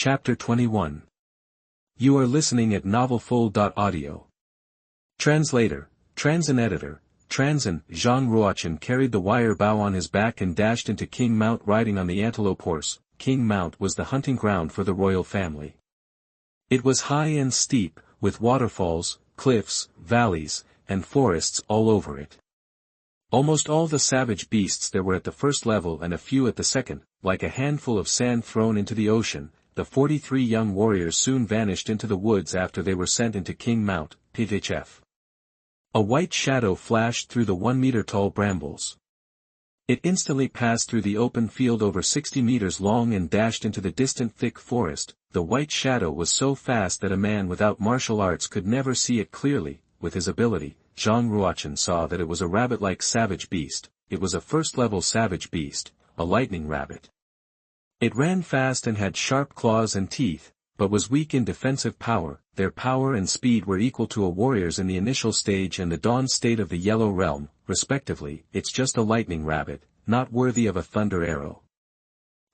Chapter 21. You are listening at novelfull.audio. Translator, Transin Editor, Transin. Zhang Ruo Chen carried the wire bow on his back and dashed into King Mount riding on the antelope horse. King Mount was the hunting ground for the royal family. It was high and steep, with waterfalls, cliffs, valleys, and forests all over it. Almost all the savage beasts there were at the first level and a few at the second, like a handful of sand thrown into the ocean. The 43 young warriors soon vanished into the woods after they were sent into King Mount, PHF. A white shadow flashed through the 1-meter-tall brambles. It instantly passed through the open field over 60 meters long and dashed into the distant thick forest. The white shadow was so fast that a man without martial arts could never see it clearly. With his ability, Zhang Ruo Chen saw that it was a rabbit-like savage beast. It was a first-level savage beast, a lightning rabbit. It ran fast and had sharp claws and teeth, but was weak in defensive power. Their power and speed were equal to a warrior's in the initial stage and the dawn state of the Yellow Realm, respectively. It's just a lightning rabbit, not worthy of a thunder arrow.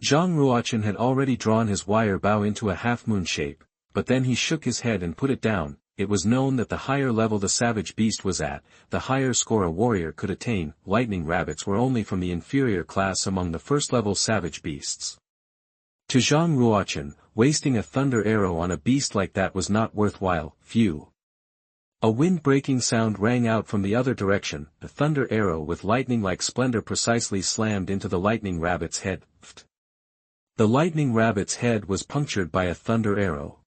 Zhang Ruo Chen had already drawn his wire bow into a half-moon shape, but then he shook his head and put it down. It was known that the higher level the savage beast was at, the higher score a warrior could attain. Lightning rabbits were only from the inferior class among the first-level savage beasts. To Zhang Ruo Chen, wasting a thunder arrow on a beast like that was not worthwhile. Phew. A wind-breaking sound rang out from the other direction. A thunder arrow with lightning-like splendor precisely slammed into the lightning rabbit's head. The lightning rabbit's head was punctured by a thunder arrow.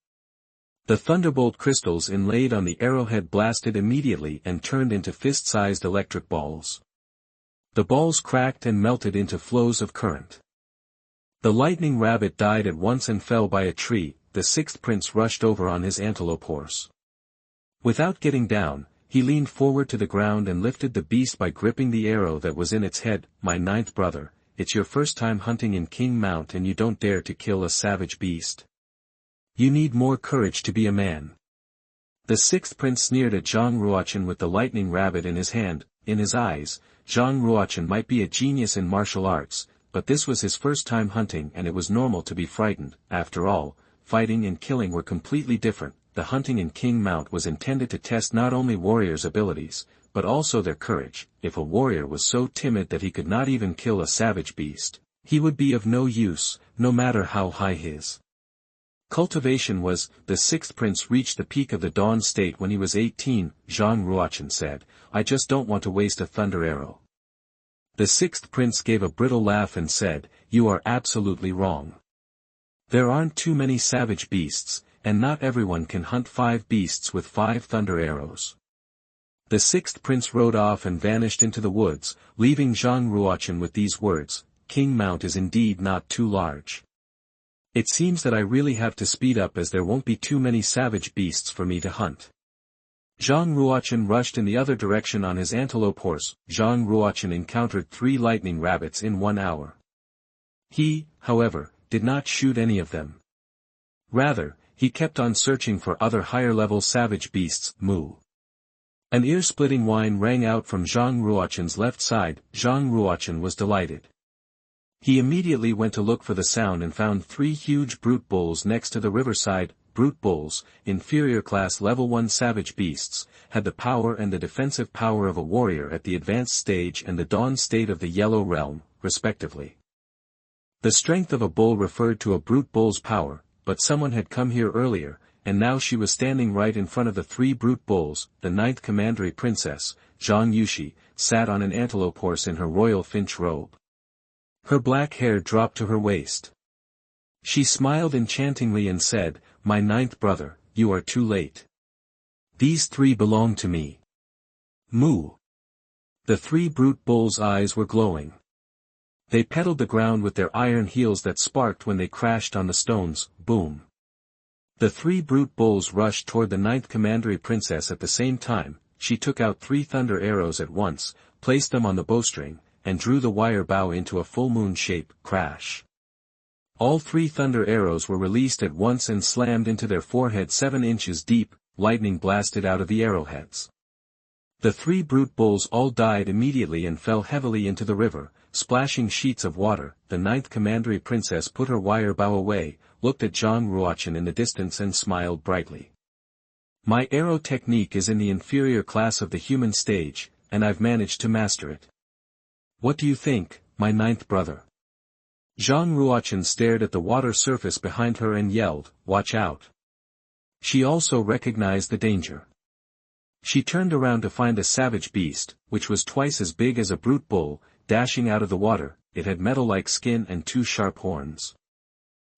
The thunderbolt crystals inlaid on the arrowhead blasted immediately and turned into fist-sized electric balls. The balls cracked and melted into flows of current. The lightning rabbit died at once and fell by a tree. The sixth prince rushed over on his antelope horse. Without getting down, he leaned forward to the ground and lifted the beast by gripping the arrow that was in its head. My ninth brother, it's your first time hunting in King Mount and you don't dare to kill a savage beast. You need more courage to be a man. The sixth prince sneered at Zhang Ruo Chen with the lightning rabbit in his hand. In his eyes, Zhang Ruo Chen might be a genius in martial arts, but this was his first time hunting and it was normal to be frightened. After all, fighting and killing were completely different. The hunting in King Mount was intended to test not only warriors' abilities, but also their courage. If a warrior was so timid that he could not even kill a savage beast, he would be of no use, no matter how high his cultivation was. The sixth prince reached the peak of the dawn state when he was 18, Zhang Ruo Chen said, I just don't want to waste a thunder arrow. The sixth prince gave a brittle laugh and said, you are absolutely wrong. There aren't too many savage beasts, and not everyone can hunt 5 beasts with 5 thunder arrows. The sixth prince rode off and vanished into the woods, leaving Zhang Ruo Chen with these words, King Mount is indeed not too large. It seems that I really have to speed up as there won't be too many savage beasts for me to hunt. Zhang Ruo Chen rushed in the other direction on his antelope horse. Zhang Ruo Chen encountered 3 lightning rabbits in 1 hour. He, however, did not shoot any of them. Rather, he kept on searching for other higher-level savage beasts. Moo. An ear-splitting whine rang out from Zhang Ruo Chen's left side. Zhang Ruo Chen was delighted. He immediately went to look for the sound and found 3 huge brute bulls next to the riverside. Brute bulls, inferior class level 1 savage beasts, had the power and the defensive power of a warrior at the advanced stage and the dawn state of the Yellow Realm, respectively. The strength of a bull referred to a brute bull's power, but someone had come here earlier, and now she was standing right in front of the 3 brute bulls. The 9th commandery princess, Zhang Yushi, sat on an antelope horse in her royal finch robe. Her black hair dropped to her waist. She smiled enchantingly and said, my 9th brother, you are too late. These 3 belong to me. Moo. The 3 brute bulls' eyes were glowing. They pedaled the ground with their iron heels that sparked when they crashed on the stones. Boom. The 3 brute bulls rushed toward the 9th commandery princess at the same time. She took out 3 thunder arrows at once, placed them on the bowstring, and drew the wire bow into a full moon shape. Crash. All 3 thunder arrows were released at once and slammed into their forehead 7 inches deep. Lightning blasted out of the arrowheads. The 3 brute bulls all died immediately and fell heavily into the river, splashing sheets of water. The 9th commandery princess put her wire bow away, looked at Zhang Ruo Chen in the distance and smiled brightly. My arrow technique is in the inferior class of the human stage, and I've managed to master it. What do you think, my ninth brother? Zhang Ruo Chen stared at the water surface behind her and yelled, "Watch out." She also recognized the danger. She turned around to find a savage beast, which was twice as big as a brute bull, dashing out of the water. It had metal-like skin and two sharp horns.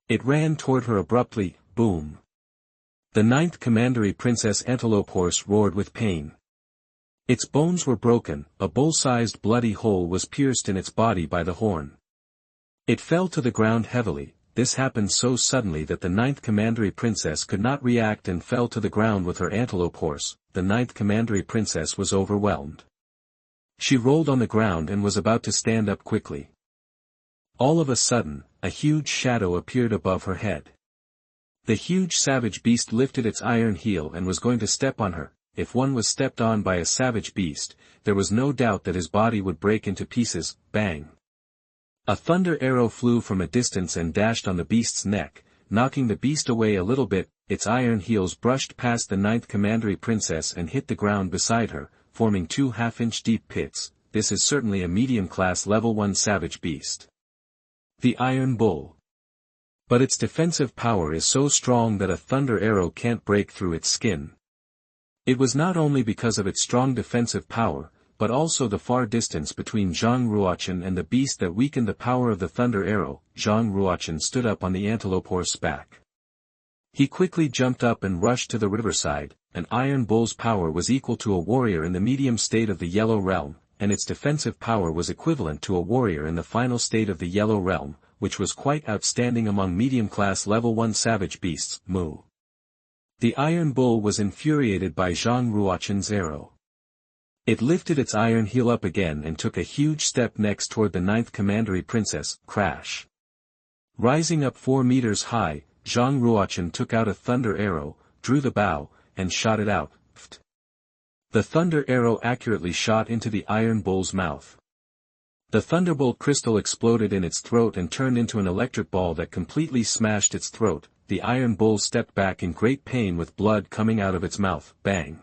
It ran toward her abruptly, boom. The ninth commandery princess antelope horse roared with pain. Its bones were broken, a bull-sized bloody hole was pierced in its body by the horn. It fell to the ground heavily. This happened so suddenly that the ninth commandery princess could not react and fell to the ground with her antelope horse. The ninth commandery princess was overwhelmed. She rolled on the ground and was about to stand up quickly. All of a sudden, a huge shadow appeared above her head. The huge savage beast lifted its iron heel and was going to step on her. If one was stepped on by a savage beast, there was no doubt that his body would break into pieces. Bang! A thunder arrow flew from a distance and dashed on the beast's neck, knocking the beast away a little bit. Its iron heels brushed past the ninth commandery princess and hit the ground beside her, forming two half-inch deep pits. This is certainly a medium-class level 1 savage beast. The Iron Bull. But its defensive power is so strong that a thunder arrow can't break through its skin. It was not only because of its strong defensive power, but also the far distance between Zhang Ruo Chen and the beast that weakened the power of the thunder arrow. Zhang Ruo Chen stood up on the antelope horse's back. He quickly jumped up and rushed to the riverside. An iron bull's power was equal to a warrior in the medium state of the Yellow Realm, and its defensive power was equivalent to a warrior in the final state of the Yellow Realm, which was quite outstanding among medium-class level 1 savage beasts. Moo. The iron bull was infuriated by Zhang Ruo Chen's arrow. It lifted its iron heel up again and took a huge step next toward the ninth commandery princess. Crash. Rising up 4 meters high, Zhang Ruo Chen took out a thunder arrow, drew the bow, and shot it out. Pft. The thunder arrow accurately shot into the iron bull's mouth. The thunderbolt crystal exploded in its throat and turned into an electric ball that completely smashed its throat. The iron bull stepped back in great pain with blood coming out of its mouth. Bang.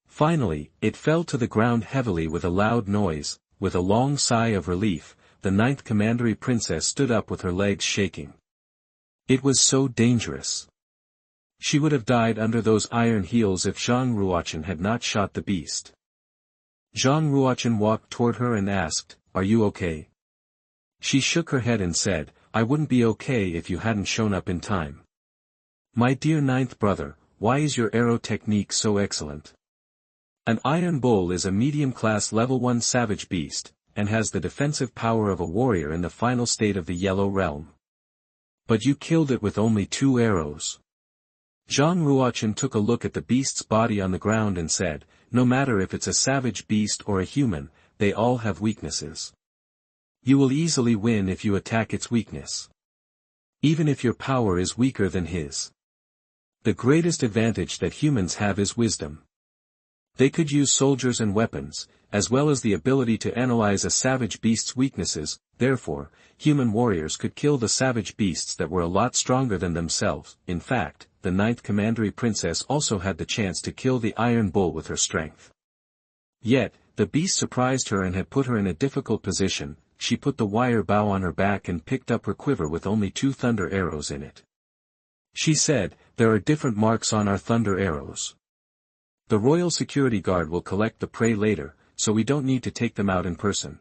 Finally, it fell to the ground heavily with a loud noise. With a long sigh of relief, the ninth commandery princess stood up with her legs shaking. It was so dangerous. She would have died under those iron heels if Zhang Ruo Chen had not shot the beast. Zhang Ruo Chen walked toward her and asked, "Are you okay?" She shook her head and said, "I wouldn't be okay if you hadn't shown up in time. My dear ninth brother, why is your arrow technique so excellent? An iron bull is a medium-class level 1 savage beast, and has the defensive power of a warrior in the final state of the Yellow Realm. But you killed it with only 2 arrows. Zhang Ruo Chen took a look at the beast's body on the ground and said, "No matter if it's a savage beast or a human, they all have weaknesses. You will easily win if you attack its weakness. Even if your power is weaker than his. The greatest advantage that humans have is wisdom. They could use soldiers and weapons, as well as the ability to analyze a savage beast's weaknesses. Therefore, human warriors could kill the savage beasts that were a lot stronger than themselves. In fact, the ninth commandery princess also had the chance to kill the iron bull with her strength. Yet, the beast surprised her and had put her in a difficult position. She put the wire bow on her back and picked up her quiver with only 2 thunder arrows in it. She said, "There are different marks on our thunder arrows. The royal security guard will collect the prey later, so we don't need to take them out in person.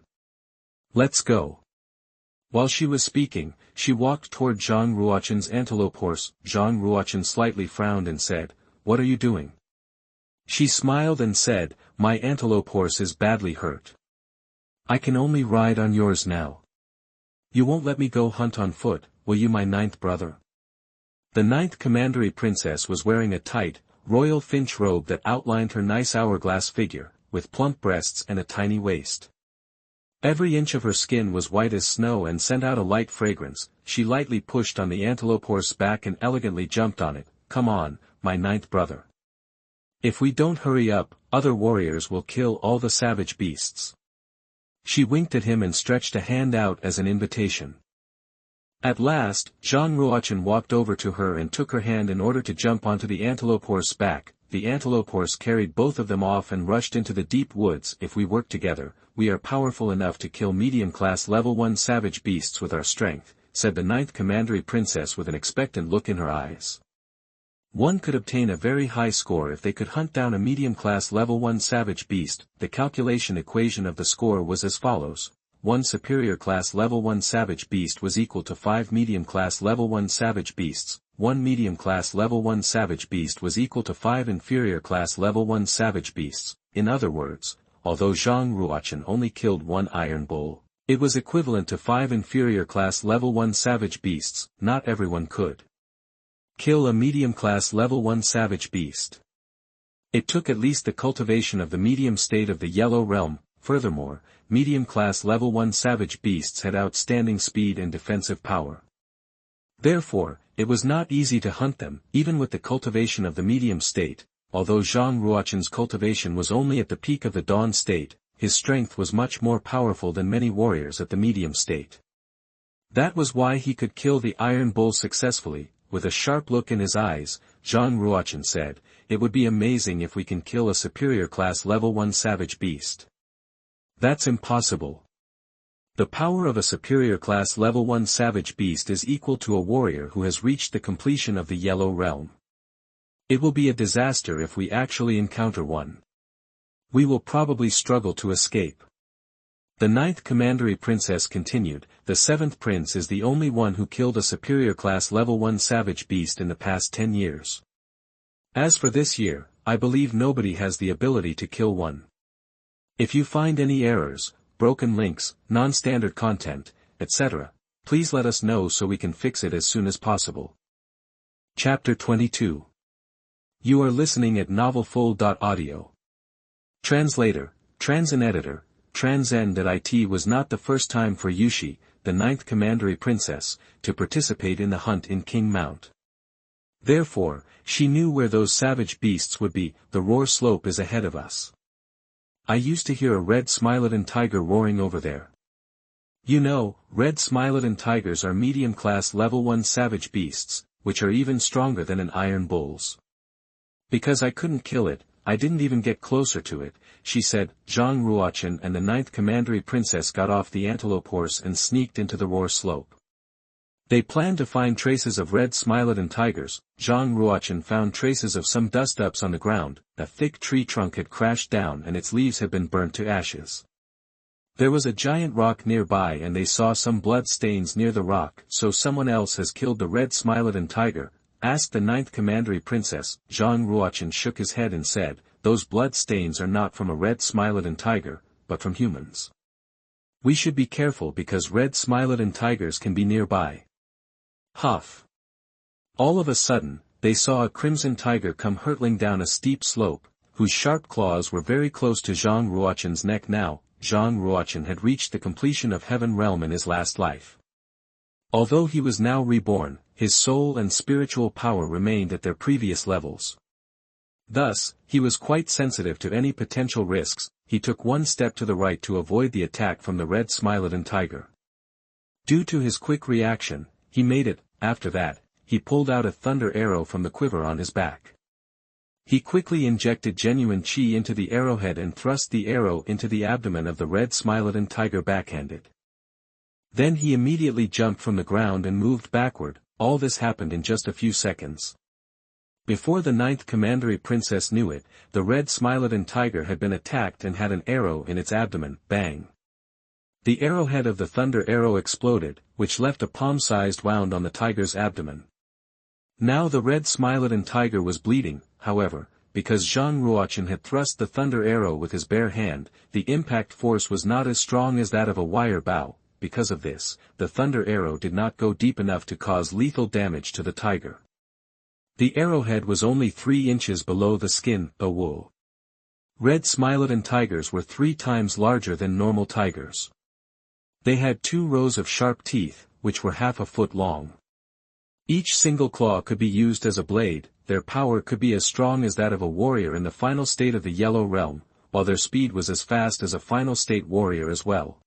Let's go." While she was speaking, she walked toward Zhang Ruo Chen's antelope horse. Zhang Ruo Chen slightly frowned and said, "What are you doing?" She smiled and said, "My antelope horse is badly hurt. I can only ride on yours now. You won't let me go hunt on foot, will you, my ninth brother?" The ninth commandery princess was wearing a tight, royal finch robe that outlined her nice hourglass figure, with plump breasts and a tiny waist. Every inch of her skin was white as snow and sent out a light fragrance. She lightly pushed on the antelope horse's back and elegantly jumped on it. "Come on, my ninth brother. If we don't hurry up, other warriors will kill all the savage beasts." She winked at him and stretched a hand out as an invitation. At last, Zhang Ruo Chen walked over to her and took her hand in order to jump onto the antelope horse's back. The antelope horse carried both of them off and rushed into the deep woods. If we work together, we are powerful enough to kill medium-class level 1 savage beasts with our strength, said the 9th Commandery Princess with an expectant look in her eyes. One could obtain a very high score if they could hunt down a medium-class level 1 savage beast. The calculation equation of the score was as follows. 1 superior class level 1 savage beast was equal to 5 medium class level 1 savage beasts. 1 medium class level 1 savage beast was equal to 5 inferior class level 1 savage beasts. In other words, although Zhang Ruo Chen only killed 1 iron bull, it was equivalent to 5 inferior class level 1 savage beasts. Not everyone could kill a medium class level 1 savage beast. It took at least the cultivation of the medium state of the Yellow Realm. Furthermore, medium-class level 1 savage beasts had outstanding speed and defensive power. Therefore, it was not easy to hunt them, even with the cultivation of the medium state. Although Zhang Ruo Chen's cultivation was only at the peak of the dawn state, his strength was much more powerful than many warriors at the medium state. That was why he could kill the iron bull successfully. With a sharp look in his eyes, Zhang Ruo Chen said, "It would be amazing if we can kill a superior class level 1 savage beast." That's impossible. The power of a superior class level 1 savage beast is equal to a warrior who has reached the completion of the Yellow Realm. It will be a disaster if we actually encounter one. We will probably struggle to escape. The 9th Commandery Princess continued, the 7th Prince is the only one who killed a superior class level 1 savage beast in the past 10 years. As for this year, I believe nobody has the ability to kill one. If you find any errors, broken links, non-standard content, etc., please let us know so we can fix it as soon as possible. Chapter 22. You are listening at novelfull.audio. Translator, Transin Editor, Transen.it was not the first time for Yushi, the 9th Commandery Princess, to participate in the hunt in King Mount. Therefore, she knew where those savage beasts would be. The Roar Slope is ahead of us. I used to hear a red Smilodon tiger roaring over there. You know, red Smilodon tigers are medium-class level 1 savage beasts, which are even stronger than an iron bull's. Because I couldn't kill it, I didn't even get closer to it, she said. Zhang Ruo Chen and the 9th Commandery Princess got off the antelope horse and sneaked into the Roar Slope. They planned to find traces of red Smilodon tigers. Zhang Ruo Chen found traces of some dust-ups on the ground. A thick tree trunk had crashed down and its leaves had been burnt to ashes. There was a giant rock nearby and they saw some blood stains near the rock. So someone else has killed the red Smilodon tiger? Asked the 9th Commandery Princess. Zhang Ruo Chen shook his head and said, those blood stains are not from a red Smilodon tiger, but from humans. We should be careful because red Smilodon tigers can be nearby. Huff. All of a sudden, they saw a crimson tiger come hurtling down a steep slope, whose sharp claws were very close to Zhang Ruo Chen's neck. Now, Zhang Ruo Chen had reached the completion of Heaven Realm in his last life. Although he was now reborn, his soul and spiritual power remained at their previous levels. Thus, he was quite sensitive to any potential risks. He took one step to the right to avoid the attack from the red Smilodon tiger. Due to his quick reaction, he made it. After that, he pulled out a thunder arrow from the quiver on his back. He quickly injected genuine chi into the arrowhead and thrust the arrow into the abdomen of the red Smilodon tiger backhanded. Then he immediately jumped from the ground and moved backward. All this happened in just a few seconds. Before the 9th Commandery Princess knew it, the red Smilodon tiger had been attacked and had an arrow in its abdomen. Bang! The arrowhead of the thunder arrow exploded, which left a palm-sized wound on the tiger's abdomen. Now the red Smilodon tiger was bleeding. However, because Zhang Ruo Chen had thrust the thunder arrow with his bare hand, the impact force was not as strong as that of a wire bow. Because of this, the thunder arrow did not go deep enough to cause lethal damage to the tiger. The arrowhead was only 3 inches below the skin, a wool. Red Smilodon tigers were 3 times larger than normal tigers. They had 2 rows of sharp teeth, which were half a foot long. Each single claw could be used as a blade. Their power could be as strong as that of a warrior in the final state of the Yellow Realm, while their speed was as fast as a final state warrior as well.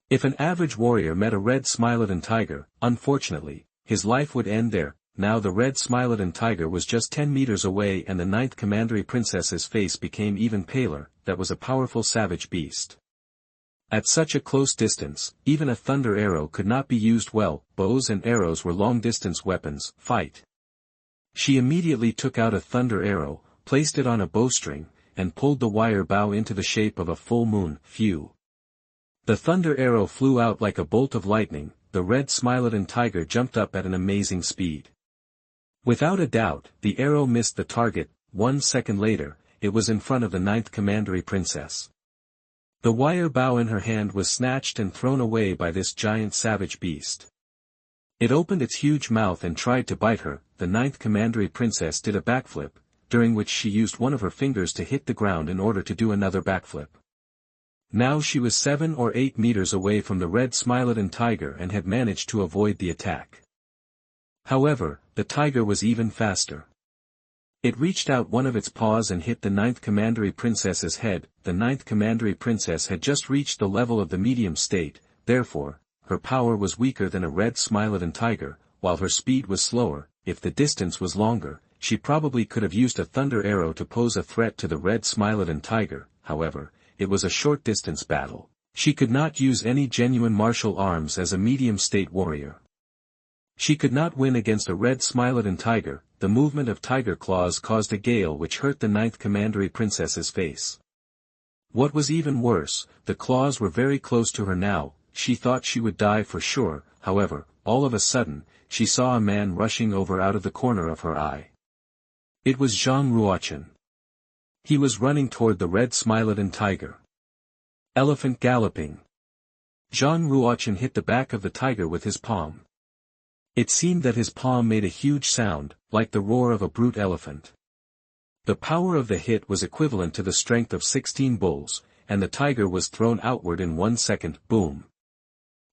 If an average warrior met a red Smilodon tiger, unfortunately, his life would end there. Now the red Smilodon tiger was just 10 meters away and the ninth commandery princess's face became even paler. That was a powerful savage beast. At such a close distance, even a thunder arrow could not be used well. Bows and arrows were long-distance weapons. Fight. She immediately took out a thunder arrow, placed it on a bowstring, and pulled the wire bow into the shape of a full moon. Phew. The thunder arrow flew out like a bolt of lightning. The red Smilodon tiger jumped up at an amazing speed. Without a doubt, the arrow missed the target. 1 second later, it was in front of the ninth commandery princess. The wire bow in her hand was snatched and thrown away by this giant savage beast. It opened its huge mouth and tried to bite her. The ninth commandery princess did a backflip, during which she used one of her fingers to hit the ground in order to do another backflip. Now she was 7 or 8 meters away from the red Smilodon tiger and had managed to avoid the attack. However, the tiger was even faster. It reached out one of its paws and hit the ninth commandery princess's head. The ninth commandery princess had just reached the level of the medium state, therefore, her power was weaker than a red Smilodon tiger, while her speed was slower. If the distance was longer, she probably could have used a thunder arrow to pose a threat to the red Smilodon tiger. However, it was a short-distance battle. She could not use any genuine martial arms as a medium-state warrior. She could not win against a red Smilodon tiger. The movement of tiger claws caused a gale which hurt the ninth commandery princess's face. What was even worse, the claws were very close to her now. She thought she would die for sure. However, all of a sudden, she saw a man rushing over out of the corner of her eye. It was Zhang Ruo Chen. He was running toward the red Smilodon tiger. Elephant galloping. Zhang Ruo Chen hit the back of the tiger with his palm. It seemed that his palm made a huge sound, like the roar of a brute elephant. The power of the hit was equivalent to the strength of 16 bulls, and the tiger was thrown outward in 1 second. Boom.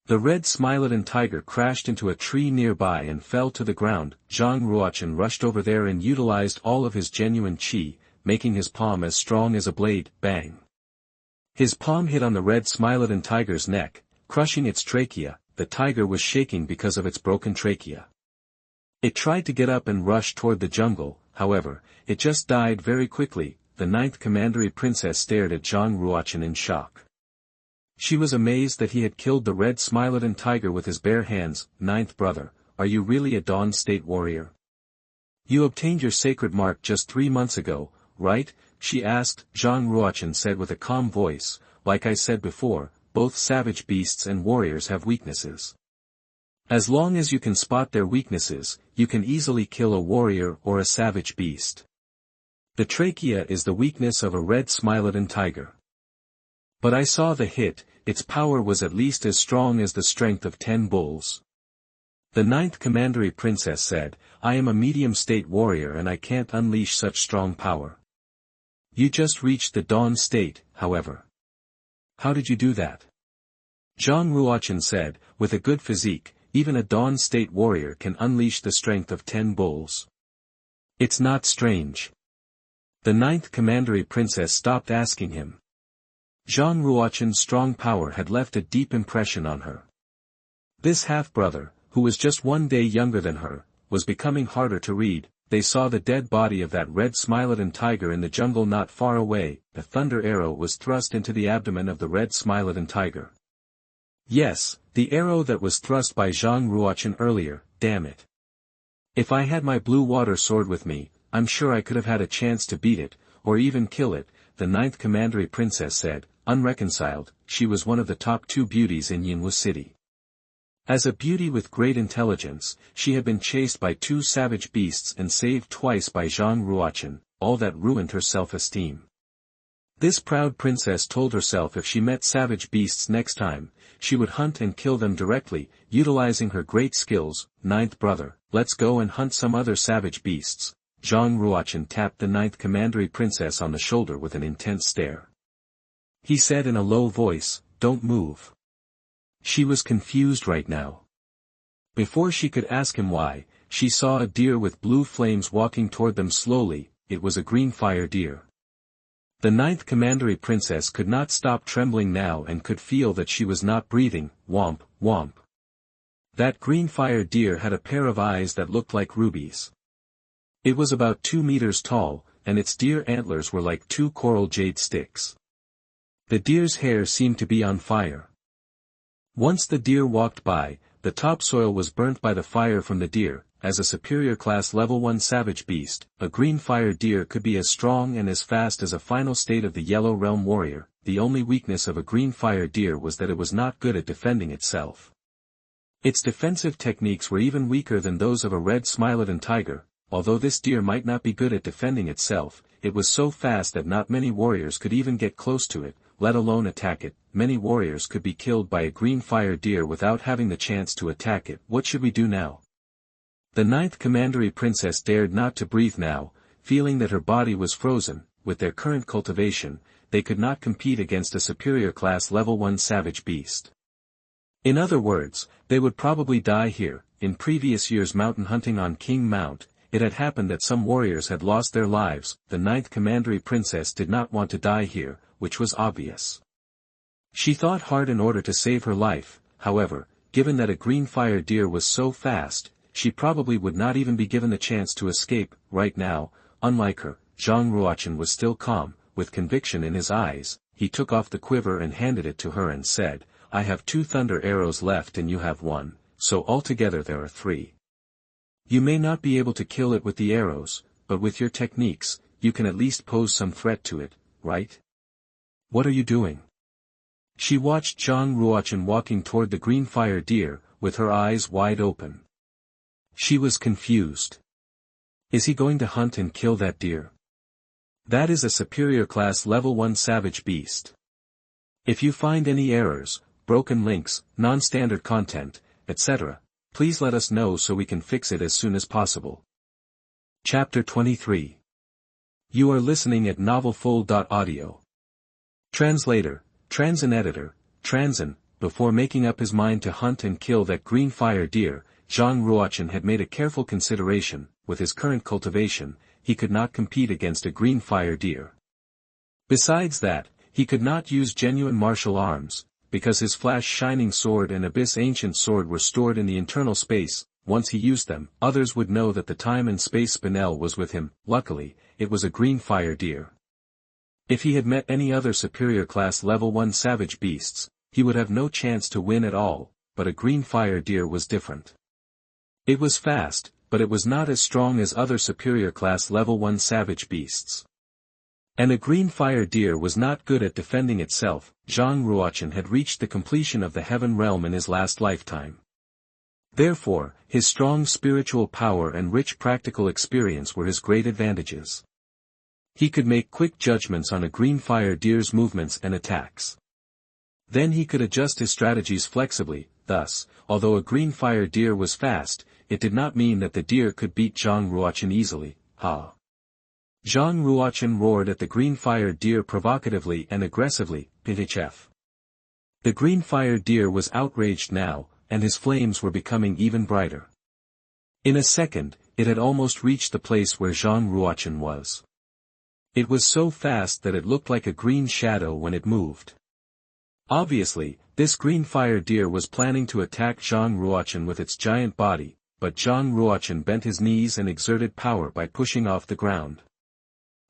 The red Smilodon tiger crashed into a tree nearby and fell to the ground. Zhang Ruo Chen rushed over there and utilized all of his genuine chi, making his palm as strong as a blade. Bang. His palm hit on the red Smilodon tiger's neck, crushing its trachea. The tiger was shaking because of its broken trachea. It tried to get up and rush toward the jungle. However, it just died very quickly. The ninth commandery princess stared at Zhang Ruo Chen in shock. She was amazed that he had killed the red Smilodon tiger with his bare hands. Ninth brother, are you really a Dawn State warrior? You obtained your sacred mark just 3 months ago, right? She asked. Zhang Ruo Chen said with a calm voice, like I said before, both savage beasts and warriors have weaknesses. As long as you can spot their weaknesses, you can easily kill a warrior or a savage beast. The trachea is the weakness of a red Smilodon tiger. But I saw the hit. Its power was at least as strong as the strength of 10 bulls. The ninth commandery princess said, I am a medium-state warrior and I can't unleash such strong power. You just reached the Dawn State, however. How did you do that? Zhang Ruo Chen said, with a good physique, even a Dawn State warrior can unleash the strength of 10 bulls. It's not strange. The ninth commandery princess stopped asking him. Zhang Ruo Chen's strong power had left a deep impression on her. This half-brother, who was just 1 day younger than her, was becoming harder to read. They saw the dead body of that red Smilodon tiger in the jungle not far away. The thunder arrow was thrust into the abdomen of the red Smilodon tiger. Yes, the arrow that was thrust by Zhang Ruo Chen earlier. Damn it. If I had my blue water sword with me, I'm sure I could have had a chance to beat it, or even kill it, the ninth commandery princess said. Unreconciled, she was one of the top 2 beauties in Yinwu City. As a beauty with great intelligence, she had been chased by 2 savage beasts and saved twice by Zhang Ruo Chen, all that ruined her self-esteem. This proud princess told herself if she met savage beasts next time, she would hunt and kill them directly, utilizing her great skills. Ninth brother, let's go and hunt some other savage beasts. Zhang Ruo Chen tapped the ninth commandery princess on the shoulder with an intense stare. He said in a low voice, don't move. She was confused right now. Before she could ask him why, she saw a deer with blue flames walking toward them slowly. It was a green fire deer. The ninth commandery princess could not stop trembling now and could feel that she was not breathing. Womp, womp. That green fire deer had a pair of eyes that looked like rubies. It was about 2 meters tall, and its deer antlers were like 2 coral jade sticks. The deer's hair seemed to be on fire. Once the deer walked by, the topsoil was burnt by the fire from the deer. As a superior class level 1 savage beast, a green fire deer could be as strong and as fast as a final state of the Yellow Realm warrior. The only weakness of a green fire deer was that it was not good at defending itself. Its defensive techniques were even weaker than those of a red Smilodon tiger. Although this deer might not be good at defending itself, it was so fast that not many warriors could even get close to it, let alone attack it. Many warriors could be killed by a green fire deer without having the chance to attack it. What should we do now? The ninth commandery princess dared not to breathe now, feeling that her body was frozen. With their current cultivation, they could not compete against a superior class level 1 savage beast. In other words, they would probably die here. In previous years' mountain hunting on King Mount, it had happened that some warriors had lost their lives. The ninth commandery princess did not want to die here, which was obvious. She thought hard in order to save her life. However, given that a green fire deer was so fast, she probably would not even be given the chance to escape. Right now, unlike her, Zhang Ruo Chen was still calm. With conviction in his eyes, he took off the quiver and handed it to her and said, "I have 2 thunder arrows left and you have 1, so altogether there are 3. You may not be able to kill it with the arrows, but with your techniques, you can at least pose some threat to it, right? What are you doing?" She watched Zhang Ruo Chen walking toward the green fire deer, with her eyes wide open. She was confused. Is he going to hunt and kill that deer? That is a superior class level 1 savage beast. If you find any errors, broken links, non-standard content, etc., please let us know so we can fix it as soon as possible. Chapter 23. You are listening at novelfull.audio. Translator, Transin Editor, Transin. Before making up his mind to hunt and kill that green fire deer, Zhang Ruo Chen had made a careful consideration. With his current cultivation, he could not compete against a green fire deer. Besides that, he could not use genuine martial arms, because his flash shining sword and abyss ancient sword were stored in the internal space. Once he used them, others would know that the time and space spinel was with him. Luckily, it was a green fire deer. If he had met any other superior class level 1 savage beasts, he would have no chance to win at all, but a green fire deer was different. It was fast, but it was not as strong as other superior class level 1 savage beasts. And a green fire deer was not good at defending itself. Zhang Ruo Chen had reached the completion of the heaven realm in his last lifetime. Therefore, his strong spiritual power and rich practical experience were his great advantages. He could make quick judgments on a green fire deer's movements and attacks. Then he could adjust his strategies flexibly. Thus, although a green fire deer was fast, it did not mean that the deer could beat Zhang Ruo Chen easily. Ha! Zhang Ruo Chen roared at the green fire deer provocatively and aggressively. Ptchf. The green fire deer was outraged now, and his flames were becoming even brighter. In a second, it had almost reached the place where Zhang Ruo Chen was. It was so fast that it looked like a green shadow when it moved. Obviously, this green fire deer was planning to attack Zhang Ruo Chen with its giant body, but Zhang Ruo Chen bent his knees and exerted power by pushing off the ground.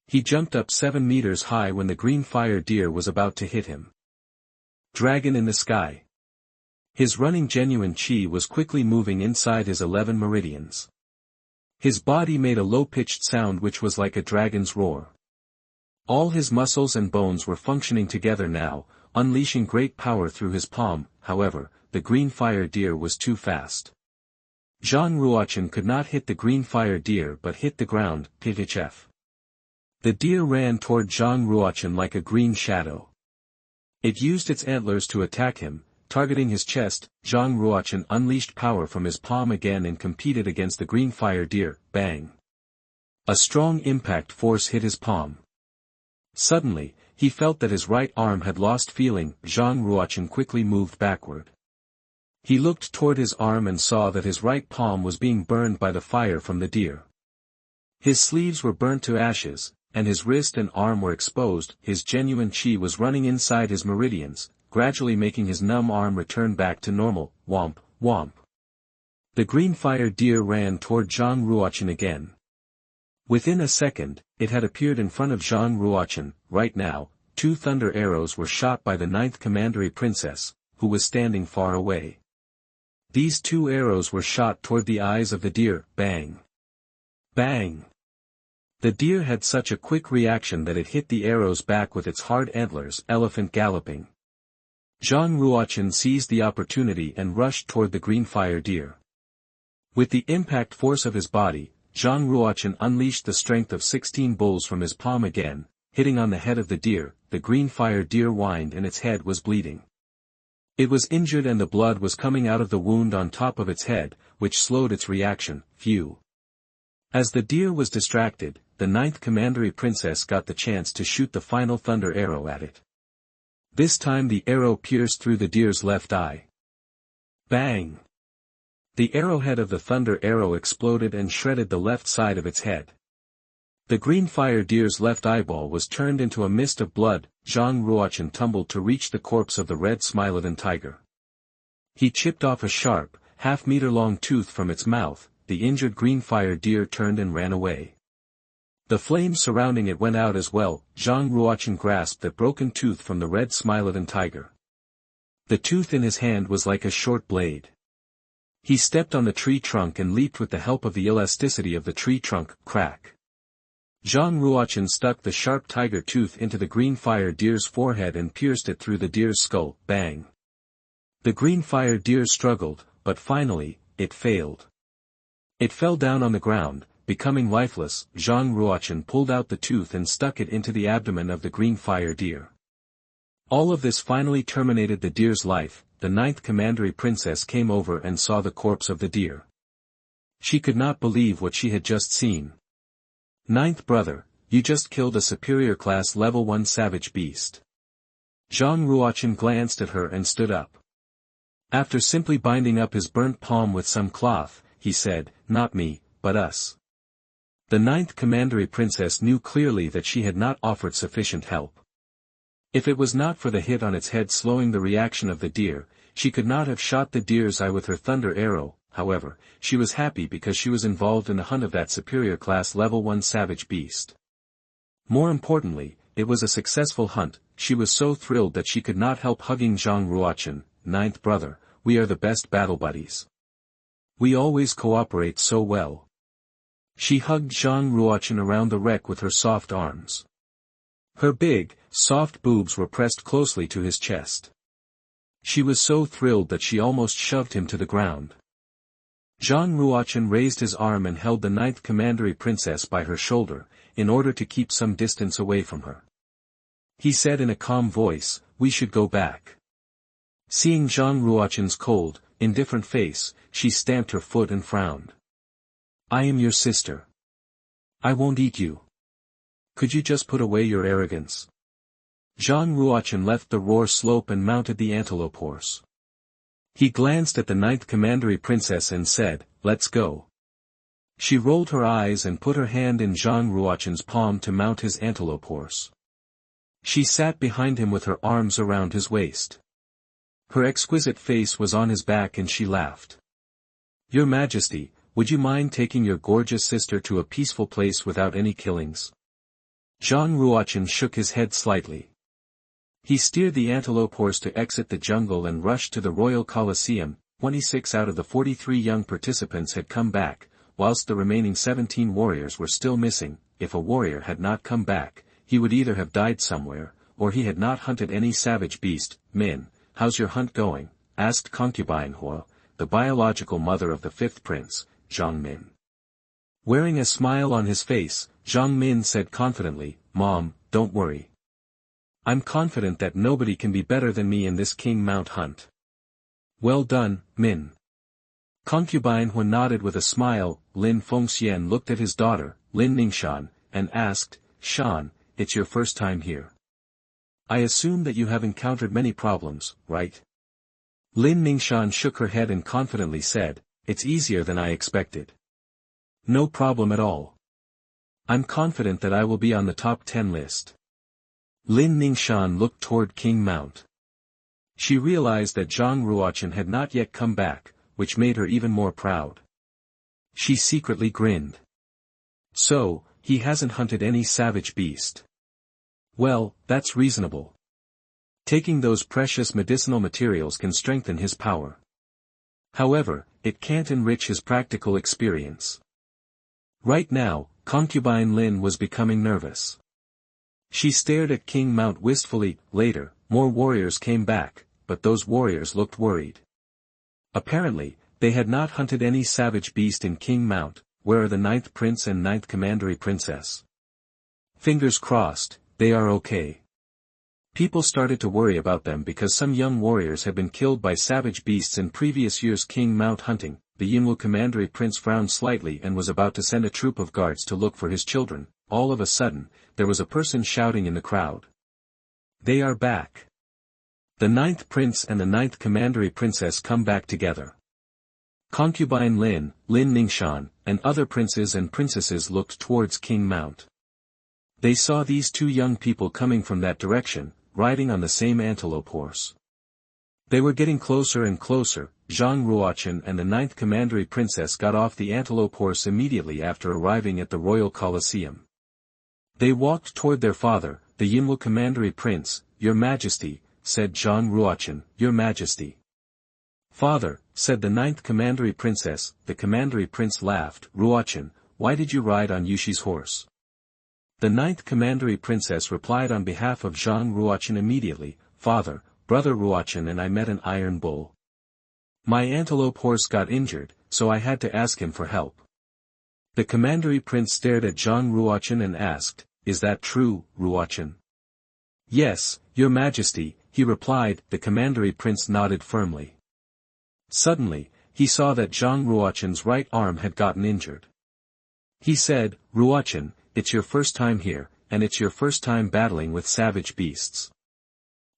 He jumped up 7 meters high when the green fire deer was about to hit him. Dragon in the sky. His running genuine chi was quickly moving inside his 11 meridians. His body made a low-pitched sound which was like a dragon's roar. All his muscles and bones were functioning together now, unleashing great power through his palm. However, the green fire deer was too fast. Zhang Ruo Chen could not hit the green fire deer but hit the ground. Ptchf. The deer ran toward Zhang Ruo Chen like a green shadow. It used its antlers to attack him, targeting his chest. Zhang Ruo Chen unleashed power from his palm again and competed against the green fire deer. Bang! A strong impact force hit his palm. Suddenly, he felt that his right arm had lost feeling. Zhang Ruo Chen quickly moved backward. He looked toward his arm and saw that his right palm was being burned by the fire from the deer. His sleeves were burnt to ashes, and his wrist and arm were exposed. His genuine chi was running inside his meridians, gradually making his numb arm return back to normal. Womp, womp. The green fire deer ran toward Zhang Ruo Chen again. Within a second, it had appeared in front of Zhang Ruo Chen. Right now, 2 thunder arrows were shot by the 9th Commandery Princess, who was standing far away. These 2 arrows were shot toward the eyes of the deer. Bang! Bang! The deer had such a quick reaction that it hit the arrows back with its hard antlers. Elephant galloping. Zhang Ruo Chen seized the opportunity and rushed toward the green fire deer. With the impact force of his body, Zhang Ruo Chen unleashed the strength of 16 bulls from his palm again, hitting on the head of the deer. The green fire deer whined and its head was bleeding. It was injured and the blood was coming out of the wound on top of its head, which slowed its reaction. Phew. As the deer was distracted, the 9th Commandery Princess got the chance to shoot the final thunder arrow at it. This time the arrow pierced through the deer's left eye. Bang! The arrowhead of the thunder arrow exploded and shredded the left side of its head. The green fire deer's left eyeball was turned into a mist of blood. Zhang Ruo Chen tumbled to reach the corpse of the red Smilodon tiger. He chipped off a sharp, half-meter-long tooth from its mouth. The injured green fire deer turned and ran away. The flames surrounding it went out as well. Zhang Ruo Chen grasped the broken tooth from the red Smilodon tiger. The tooth in his hand was like a short blade. He stepped on the tree trunk and leaped with the help of the elasticity of the tree trunk. Crack. Zhang Ruo Chen stuck the sharp tiger tooth into the green fire deer's forehead and pierced it through the deer's skull. Bang. The green fire deer struggled, but finally, it failed. It fell down on the ground, becoming lifeless. Zhang Ruo Chen pulled out the tooth and stuck it into the abdomen of the green fire deer. All of this finally terminated the deer's life. The 9th Commandery Princess came over and saw the corpse of the deer. She could not believe what she had just seen. 9th brother, you just killed a superior class level 1 savage beast. Zhang Ruo Chen glanced at her and stood up. After simply binding up his burnt palm with some cloth, he said, not me, but us. The 9th Commandery Princess knew clearly that she had not offered sufficient help. If it was not for the hit on its head slowing the reaction of the deer, she could not have shot the deer's eye with her thunder arrow. However, she was happy because she was involved in the hunt of that superior class level 1 savage beast. More importantly, it was a successful hunt. She was so thrilled that she could not help hugging Zhang Ruo Chen. 9th brother, we are the best battle buddies. We always cooperate so well. She hugged Zhang Ruo Chen around the wreck with her soft arms. Her big, soft boobs were pressed closely to his chest. She was so thrilled that she almost shoved him to the ground. Zhang Ruo Chen raised his arm and held the 9th Commandery Princess by her shoulder, in order to keep some distance away from her. He said in a calm voice, we should go back. Seeing Zhang Ruo Chen's cold, indifferent face, she stamped her foot and frowned. I am your sister. I won't eat you. Could you just put away your arrogance? Zhang Ruo Chen left the roar slope and mounted the antelope horse. He glanced at the 9th Commandery Princess and said, let's go. She rolled her eyes and put her hand in Zhang Ruo Chen's palm to mount his antelope horse. She sat behind him with her arms around his waist. Her exquisite face was on his back and she laughed. Your Majesty, would you mind taking your gorgeous sister to a peaceful place without any killings? Zhang Ruo Chen shook his head slightly. He steered the antelope horse to exit the jungle and rushed to the Royal Colosseum. 26 out of the 43 young participants had come back, whilst the remaining 17 warriors were still missing. If a warrior had not come back, he would either have died somewhere, or he had not hunted any savage beast. Min, how's your hunt going? Asked concubine Hua, the biological mother of the 5th prince, Zhang Min. Wearing a smile on his face, Zhang Min said confidently, Mom, don't worry. I'm confident that nobody can be better than me in this King Mount hunt. Well done, Min. Concubine Hua nodded with a smile. Lin Fengxian looked at his daughter, Lin Ningshan, and asked, Shan, it's your first time here. I assume that you have encountered many problems, right? Lin Ningshan shook her head and confidently said, it's easier than I expected. No problem at all. I'm confident that I will be on the top 10 list. Lin Ningxuan looked toward King Mount. She realized that Zhang Ruo Chen had not yet come back, which made her even more proud. She secretly grinned. So, he hasn't hunted any savage beast. Well, that's reasonable. Taking those precious medicinal materials can strengthen his power. However, it can't enrich his practical experience. Right now, concubine Lin was becoming nervous. She stared at King Mount wistfully. Later, more warriors came back, but those warriors looked worried. Apparently, they had not hunted any savage beast in King Mount. Where are the 9th prince and 9th commandery princess? Fingers crossed, they are okay. People started to worry about them because some young warriors had been killed by savage beasts in previous years' King Mount hunting. The Yinwu commandery prince frowned slightly and was about to send a troop of guards to look for his children. All of a sudden, there was a person shouting in the crowd. They are back. The 9th prince and the 9th commandery princess come back together. Concubine Lin Ningxuan, and other princes and princesses looked towards King Mount. They saw these two young people coming from that direction, riding on the same antelope horse. They were getting closer and closer. Zhang Ruo Chen and the 9th commandery princess got off the antelope horse immediately after arriving at the royal Colosseum. They walked toward their father, the Yinwu commandery prince. Your Majesty, said Zhang Ruo Chen. Your Majesty. Father, said the 9th commandery princess. The commandery prince laughed. Ruochen, why did you ride on Yushi's horse? The 9th commandery princess replied on behalf of Zhang Ruochen immediately. Father, brother Ruochen and I met an iron bull. My antelope horse got injured, so I had to ask him for help. The commandery prince stared at Zhang Ruochen and asked, is that true, Ruochen? Yes, your Majesty, he replied. The commandery prince nodded firmly. Suddenly, he saw that Zhang Ruochen's right arm had gotten injured. He said, Ruochen, it's your first time here, and it's your first time battling with savage beasts.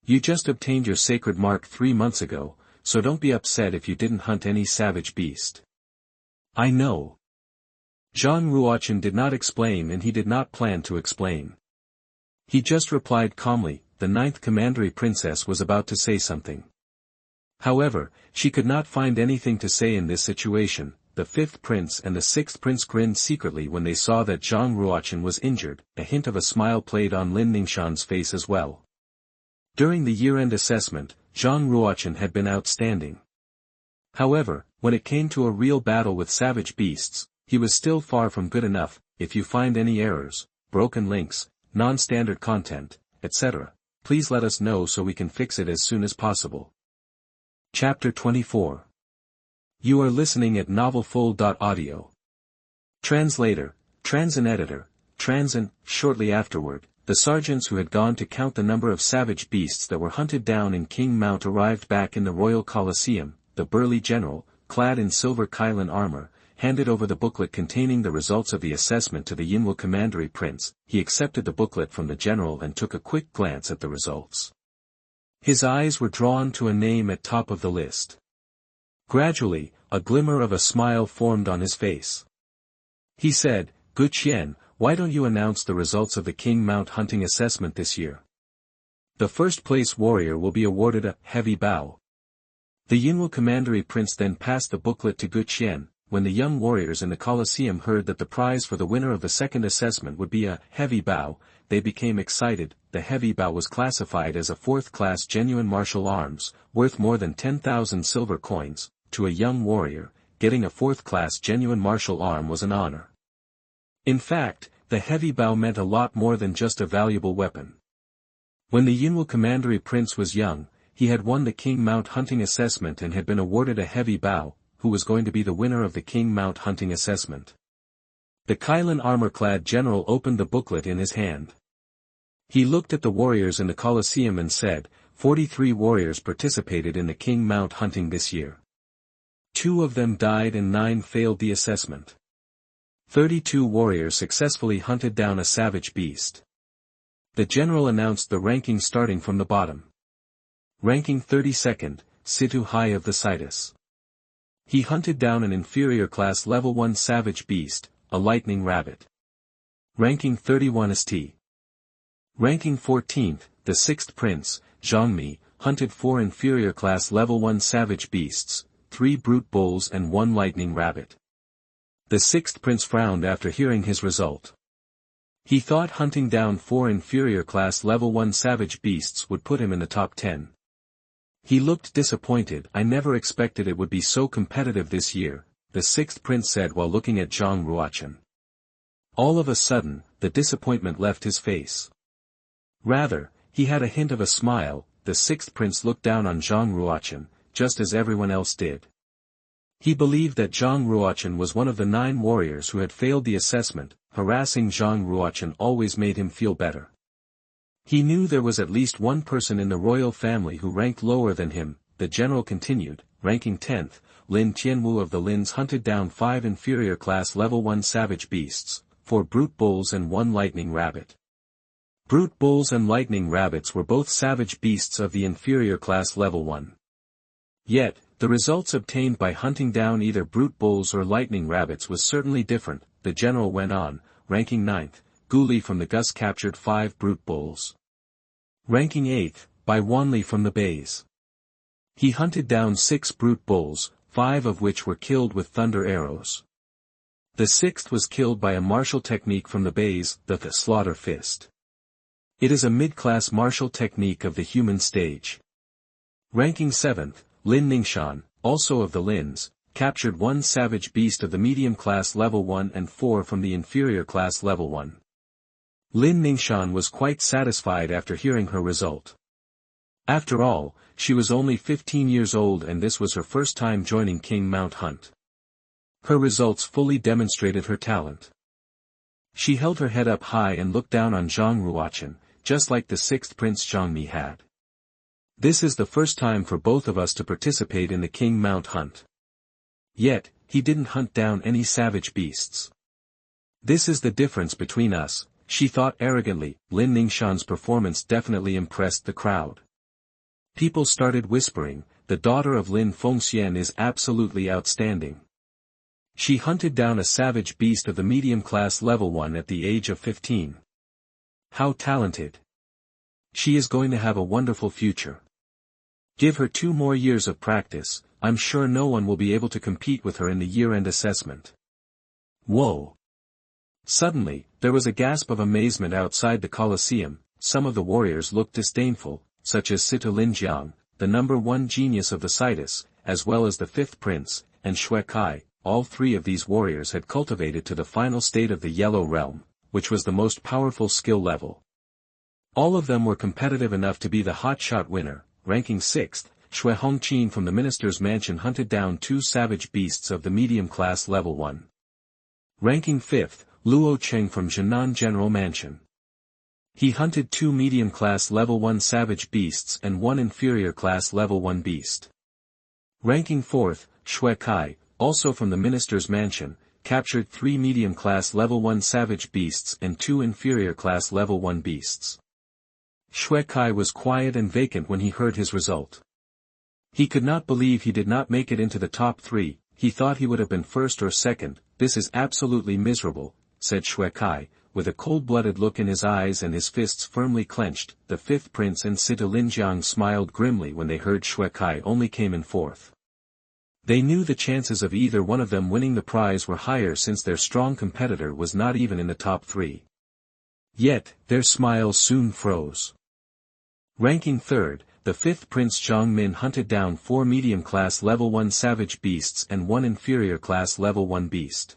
You just obtained your sacred mark 3 months ago, so don't be upset if you didn't hunt any savage beast. I know. Zhang Ruochen did not explain and he did not plan to explain. He just replied calmly. The 9th commandery princess was about to say something. However, she could not find anything to say in this situation. The 5th prince and the 6th prince grinned secretly when they saw that Zhang Ruochen was injured. A hint of a smile played on Lin Ningxuan's face as well. During the year-end assessment, Zhang Ruochen had been outstanding. However, when it came to a real battle with savage beasts, he was still far from good enough. If you find any errors, broken links, non-standard content, etc., please let us know so we can fix it as soon as possible. Chapter 24. You are listening at novelfull.audio. Translator, Transin editor, Transin. Shortly afterward, the sergeants who had gone to count the number of savage beasts that were hunted down in King Mount arrived back in the royal Colosseum. The burly general, clad in silver Kylin armor, handed over the booklet containing the results of the assessment to the Yinwu commandery prince. He accepted the booklet from the general and took a quick glance at the results. His eyes were drawn to a name at top of the list. Gradually, a glimmer of a smile formed on his face. He said, Gu Qian, why don't you announce the results of the King Mount hunting assessment this year? The first place warrior will be awarded a heavy bow. The Yinwu commandery prince then passed the booklet to Gu Qian. When the young warriors in the Colosseum heard that the prize for the winner of the second assessment would be a heavy bow, they became excited. The heavy bow was classified as a 4th-class genuine martial arms, worth more than 10,000 silver coins. To a young warrior, getting a 4th-class genuine martial arm was an honor. In fact, the heavy bow meant a lot more than just a valuable weapon. When the Yinwu commandery prince was young, he had won the King Mount hunting assessment and had been awarded a heavy bow. Who was going to be the winner of the King Mount hunting assessment? The Kylin armor-clad general opened the booklet in his hand. He looked at the warriors in the Colosseum and said, 43 warriors participated in the King Mount hunting this year. 2 of them died and 9 failed the assessment. 32 warriors successfully hunted down a savage beast. The general announced the ranking starting from the bottom. Ranking 32nd, Situ Hai of the Citus. He hunted down an inferior class level 1 savage beast, a lightning rabbit. Ranking 31 St. Ranking 14th, the 6th Prince, Zhang, hunted 4 inferior class level 1 savage beasts, 3 brute bulls and 1 lightning rabbit. The 6th Prince frowned after hearing his result. He thought hunting down 4 inferior class level 1 savage beasts would put him in the top 10. He looked disappointed. I never expected it would be so competitive this year, the 6th Prince said while looking at Zhang Ruo Chen. All of a sudden, the disappointment left his face. Rather, he had a hint of a smile. The 6th Prince looked down on Zhang Ruo Chen, just as everyone else did. He believed that Zhang Ruo Chen was one of the 9 warriors who had failed the assessment. Harassing Zhang Ruo Chen always made him feel better. He knew there was at least one person in the royal family who ranked lower than him. The general continued, ranking 10th, Lin Tianwu of the Lins hunted down 5 inferior class level 1 savage beasts, 4 brute bulls and 1 lightning rabbit. Brute bulls and lightning rabbits were both savage beasts of the inferior class level 1. Yet, the results obtained by hunting down either brute bulls or lightning rabbits was certainly different. The general went on, ranking 9th, Guli from the Gus captured 5 brute bulls. Ranking 8th, Bai Wanli from the Bays. He hunted down 6 brute bulls, 5 of which were killed with thunder arrows. The 6th was killed by a martial technique from the Bays, the slaughter fist. It is a mid-class martial technique of the human stage. Ranking 7th, Lin Ningshan, also of the Lins, captured 1 savage beast of the medium class level 1 and 4 from the inferior class level 1. Lin Ningshan was quite satisfied after hearing her result. After all, she was only 15 years old and this was her first time joining King Mount Hunt. Her results fully demonstrated her talent. She held her head up high and looked down on Zhang Ruo Chen, just like the 6th Prince Zhang had. This is the first time for both of us to participate in the King Mount Hunt. Yet, he didn't hunt down any savage beasts. This is the difference between us, she thought arrogantly. Lin Ningshan's performance definitely impressed the crowd. People started whispering, the daughter of Lin Fengxian is absolutely outstanding. She hunted down a savage beast of the medium class level 1 at the age of 15. How talented. She is going to have a wonderful future. Give her 2 more years of practice, I'm sure no one will be able to compete with her in the year-end assessment. Whoa! Suddenly, there was a gasp of amazement outside the Colosseum. Some of the warriors looked disdainful, such as Sita Linjiang, the number 1 genius of the Citus, as well as the 5th Prince, and Shui Kai. All 3 of these warriors had cultivated to the final state of the Yellow Realm, which was the most powerful skill level. All of them were competitive enough to be the hotshot winner. Ranking 6th, Shui Hongqin from the minister's mansion hunted down 2 savage beasts of the medium class level 1. Ranking 5th, Luo Cheng from Zhenan General Mansion. He hunted 2 medium class level 1 savage beasts and 1 inferior class level 1 beast. Ranking 4th, Shui Kai, also from the minister's mansion, captured 3 medium class level 1 savage beasts and 2 inferior class level 1 beasts. Shui Kai was quiet and vacant when he heard his result. He could not believe he did not make it into the top 3, he thought he would have been first or second. This is absolutely miserable, said Shui Kai, with a cold-blooded look in his eyes and his fists firmly clenched. The 5th Prince and Sita Linjiang smiled grimly when they heard Shui Kai only came in 4th. They knew the chances of either one of them winning the prize were higher since their strong competitor was not even in the top 3. Yet, their smiles soon froze. Ranking 3rd, the 5th Prince Zhang Min hunted down 4 medium-class level 1 savage beasts and 1 inferior class level 1 beast.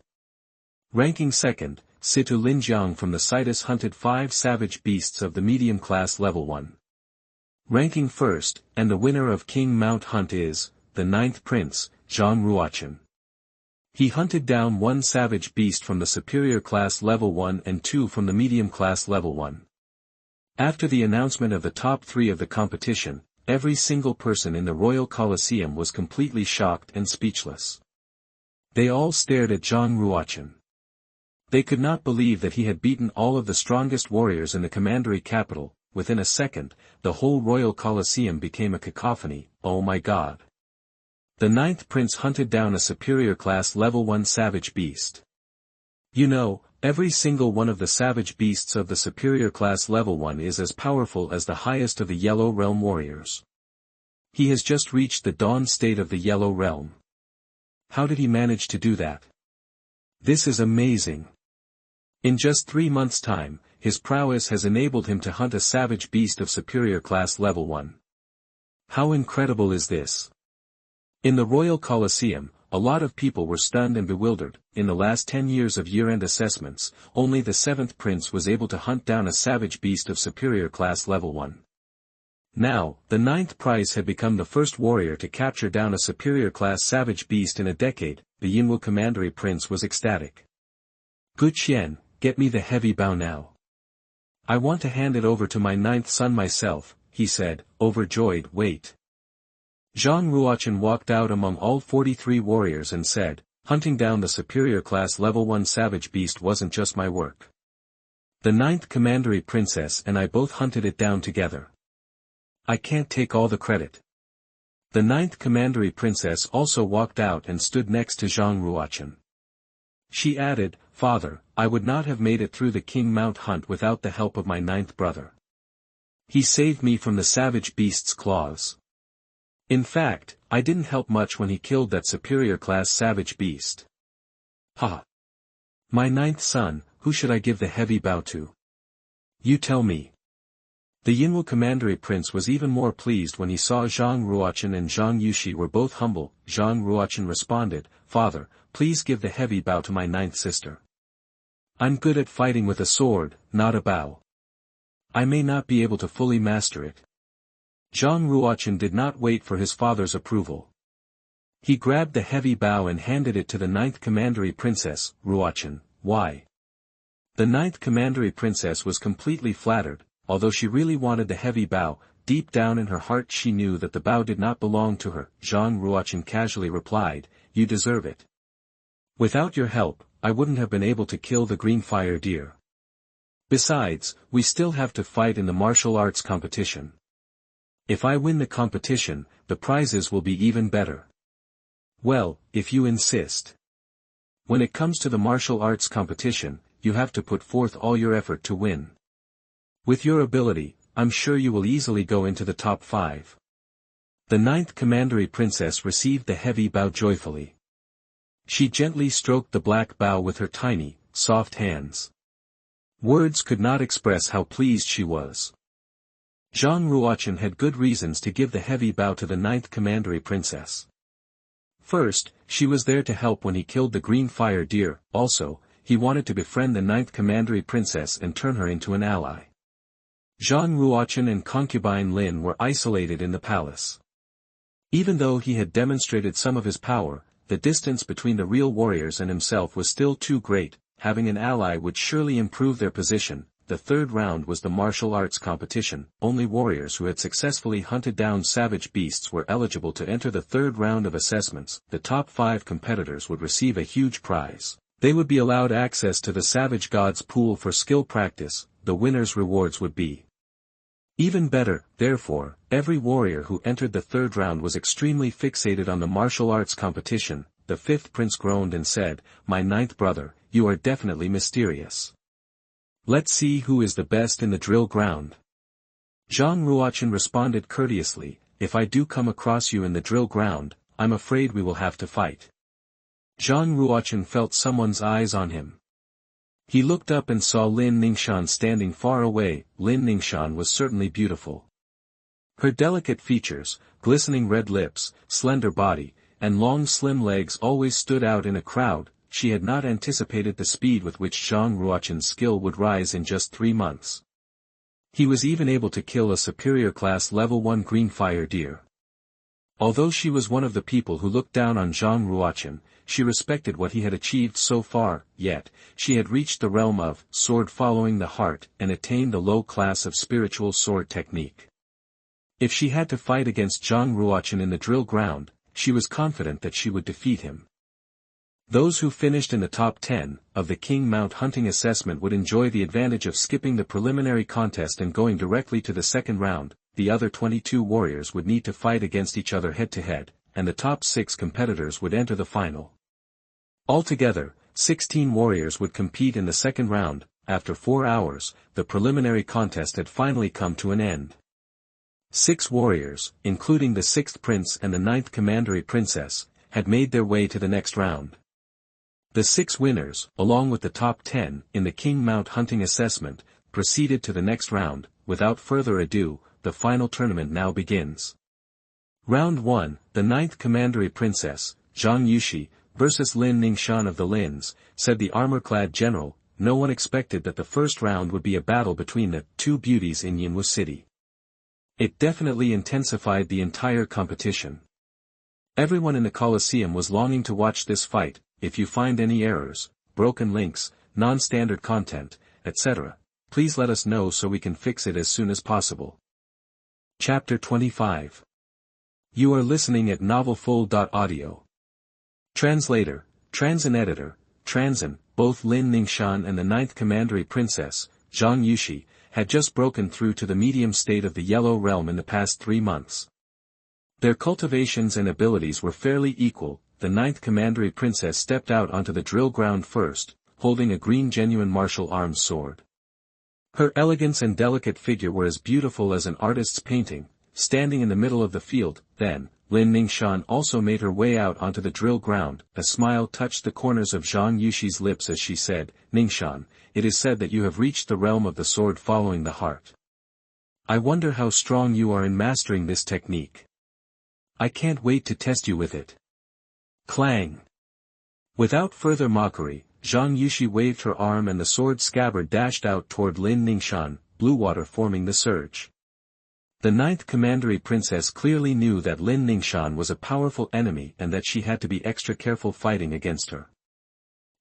Ranking 2nd, Sita Linjiang from the Citus hunted 5 savage beasts of the medium-class level 1. Ranking 1st, and the winner of King Mount Hunt is, the 9th Prince, Zhang Ruo Chen. He hunted down 1 savage beast from the superior class level 1 and 2 from the medium class level 1. After the announcement of the top 3 of the competition, every single person in the Royal Colosseum was completely shocked and speechless. They all stared at Zhang Ruo Chen. They could not believe that he had beaten all of the strongest warriors in the commandery capital. Within a second, the whole Royal Colosseum became a cacophony. Oh my God! The 9th Prince hunted down a superior class level 1 savage beast. You know, Every single one of the savage beasts of the superior class level 1 is as powerful as the highest of the Yellow Realm warriors. He has just reached the dawn state of the Yellow Realm. How did he manage to do that? This is amazing. In just 3 months' time, his prowess has enabled him to hunt a savage beast of superior class level 1. How incredible is this? In the Royal Colosseum, a lot of people were stunned and bewildered. In the last 10 years of year-end assessments, only the 7th prince was able to hunt down a savage beast of superior class level 1. Now, the 9th prize had become the first warrior to capture down a superior class savage beast in a decade. The Yinwu commandery prince was ecstatic. Gu Qian, get me the heavy bow now. I want to hand it over to my 9th son myself, he said, overjoyed. Wait. Zhang Ruo Chen walked out among all 43 warriors and said, hunting down the superior class level 1 savage beast wasn't just my work. The 9th commandery princess and I both hunted it down together. I can't take all the credit. The 9th commandery princess also walked out and stood next to Zhang Ruo Chen. She added, Father, I would not have made it through the King Mount hunt without the help of my 9th brother. He saved me from the savage beast's claws. In fact, I didn't help much when he killed that superior class savage beast. Ha! My 9th son, who should I give the heavy bow to? You tell me. The Yinwu commandery prince was even more pleased when he saw Zhang Ruochen and Zhang Yushi were both humble. Zhang Ruochen responded, Father, please give the heavy bow to my 9th sister. I'm good at fighting with a sword, not a bow. I may not be able to fully master it. Zhang Ruochen did not wait for his father's approval. He grabbed the heavy bow and handed it to the 9th commandery princess. Ruochen, why? The 9th commandery princess was completely flattered. Although she really wanted the heavy bow, deep down in her heart she knew that the bow did not belong to her. Zhang Ruochen casually replied, You deserve it. Without your help, I wouldn't have been able to kill the green fire deer. Besides, we still have to fight in the martial arts competition. If I win the competition, the prizes will be even better. Well, if you insist. When it comes to the martial arts competition, you have to put forth all your effort to win. With your ability, I'm sure you will easily go into the top 5. The 9th commandery princess received the heavy bow joyfully. She gently stroked the black bow with her tiny, soft hands. Words could not express how pleased she was. Zhang Ruochen had good reasons to give the heavy bow to the 9th commandery princess. First, she was there to help when he killed the green fire deer. Also, he wanted to befriend the 9th commandery princess and turn her into an ally. Zhang Ruochen and concubine Lin were isolated in the palace. Even though he had demonstrated some of his power, the distance between the real warriors and himself was still too great. Having an ally would surely improve their position. The third round was the martial arts competition. Only warriors who had successfully hunted down savage beasts were eligible to enter the third round of assessments. The top 5 competitors would receive a huge prize. They would be allowed access to the Savage Gods pool for skill practice. The winners' rewards would be even better. Therefore, every warrior who entered the third round was extremely fixated on the martial arts competition. The 5th prince groaned and said, My 9th brother, you are definitely mysterious. Let's see who is the best in the drill ground. Zhang Ruochen responded courteously, If I do come across you in the drill ground, I'm afraid we will have to fight. Zhang Ruochen felt someone's eyes on him. He looked up and saw Lin Ningxian standing far away. Lin Ningxian was certainly beautiful. Her delicate features, glistening red lips, slender body, and long slim legs always stood out in a crowd. She had not anticipated the speed with which Zhang Ruochen's skill would rise in just 3 months. He was even able to kill a superior class level 1 green fire deer. Although she was one of the people who looked down on Zhang Ruochen, she respected what he had achieved so far. Yet, she had reached the realm of sword following the heart and attained the low class of spiritual sword technique. If she had to fight against Zhang Ruochen in the drill ground, she was confident that she would defeat him. Those who finished in the top 10 of the King Mount hunting assessment would enjoy the advantage of skipping the preliminary contest and going directly to the second round. The other 22 warriors would need to fight against each other head-to-head, and the top 6 competitors would enter the final. Altogether, 16 warriors would compete in the second round. After 4 hours, the preliminary contest had finally come to an end. 6 warriors, including the 6th prince and the 9th commandery princess, had made their way to the next round. The 6 winners, along with the top 10 in the King Mount hunting assessment, proceeded to the next round. Without further ado, the final tournament now begins. Round 1, the 9th commandery princess, Zhang Yuxi, versus Lin Ningxian of the Lins, said the armor-clad general. No one expected that the first round would be a battle between the 2 beauties in Yinwu City. It definitely intensified the entire competition. Everyone in the Colosseum was longing to watch this fight. If you find any errors, broken links, non-standard content, etc., please let us know so we can fix it as soon as possible. Chapter 25. You are listening at novelfull.audio. Translator, Transin Editor, Transin. Both Lin Ningxian and the 9th commandery princess, Zhang Yuxi, had just broken through to the medium state of the Yellow Realm in the past 3 months. Their cultivations and abilities were fairly equal. The 9th commandery princess stepped out onto the drill ground first, holding a green genuine martial arms sword. Her elegance and delicate figure were as beautiful as an artist's painting. Standing in the middle of the field, then, Lin Ningxian also made her way out onto the drill ground. A smile touched the corners of Zhang Yuxi's lips as she said, "Ningxian, it is said that you have reached the realm of the sword following the heart. I wonder how strong you are in mastering this technique. I can't wait to test you with it." Clang! Without further mockery, Zhang Yuxi waved her arm and the sword scabbard dashed out toward Lin Ningxian, blue water forming the surge. The 9th commandery princess clearly knew that Lin Ningxian was a powerful enemy and that she had to be extra careful fighting against her.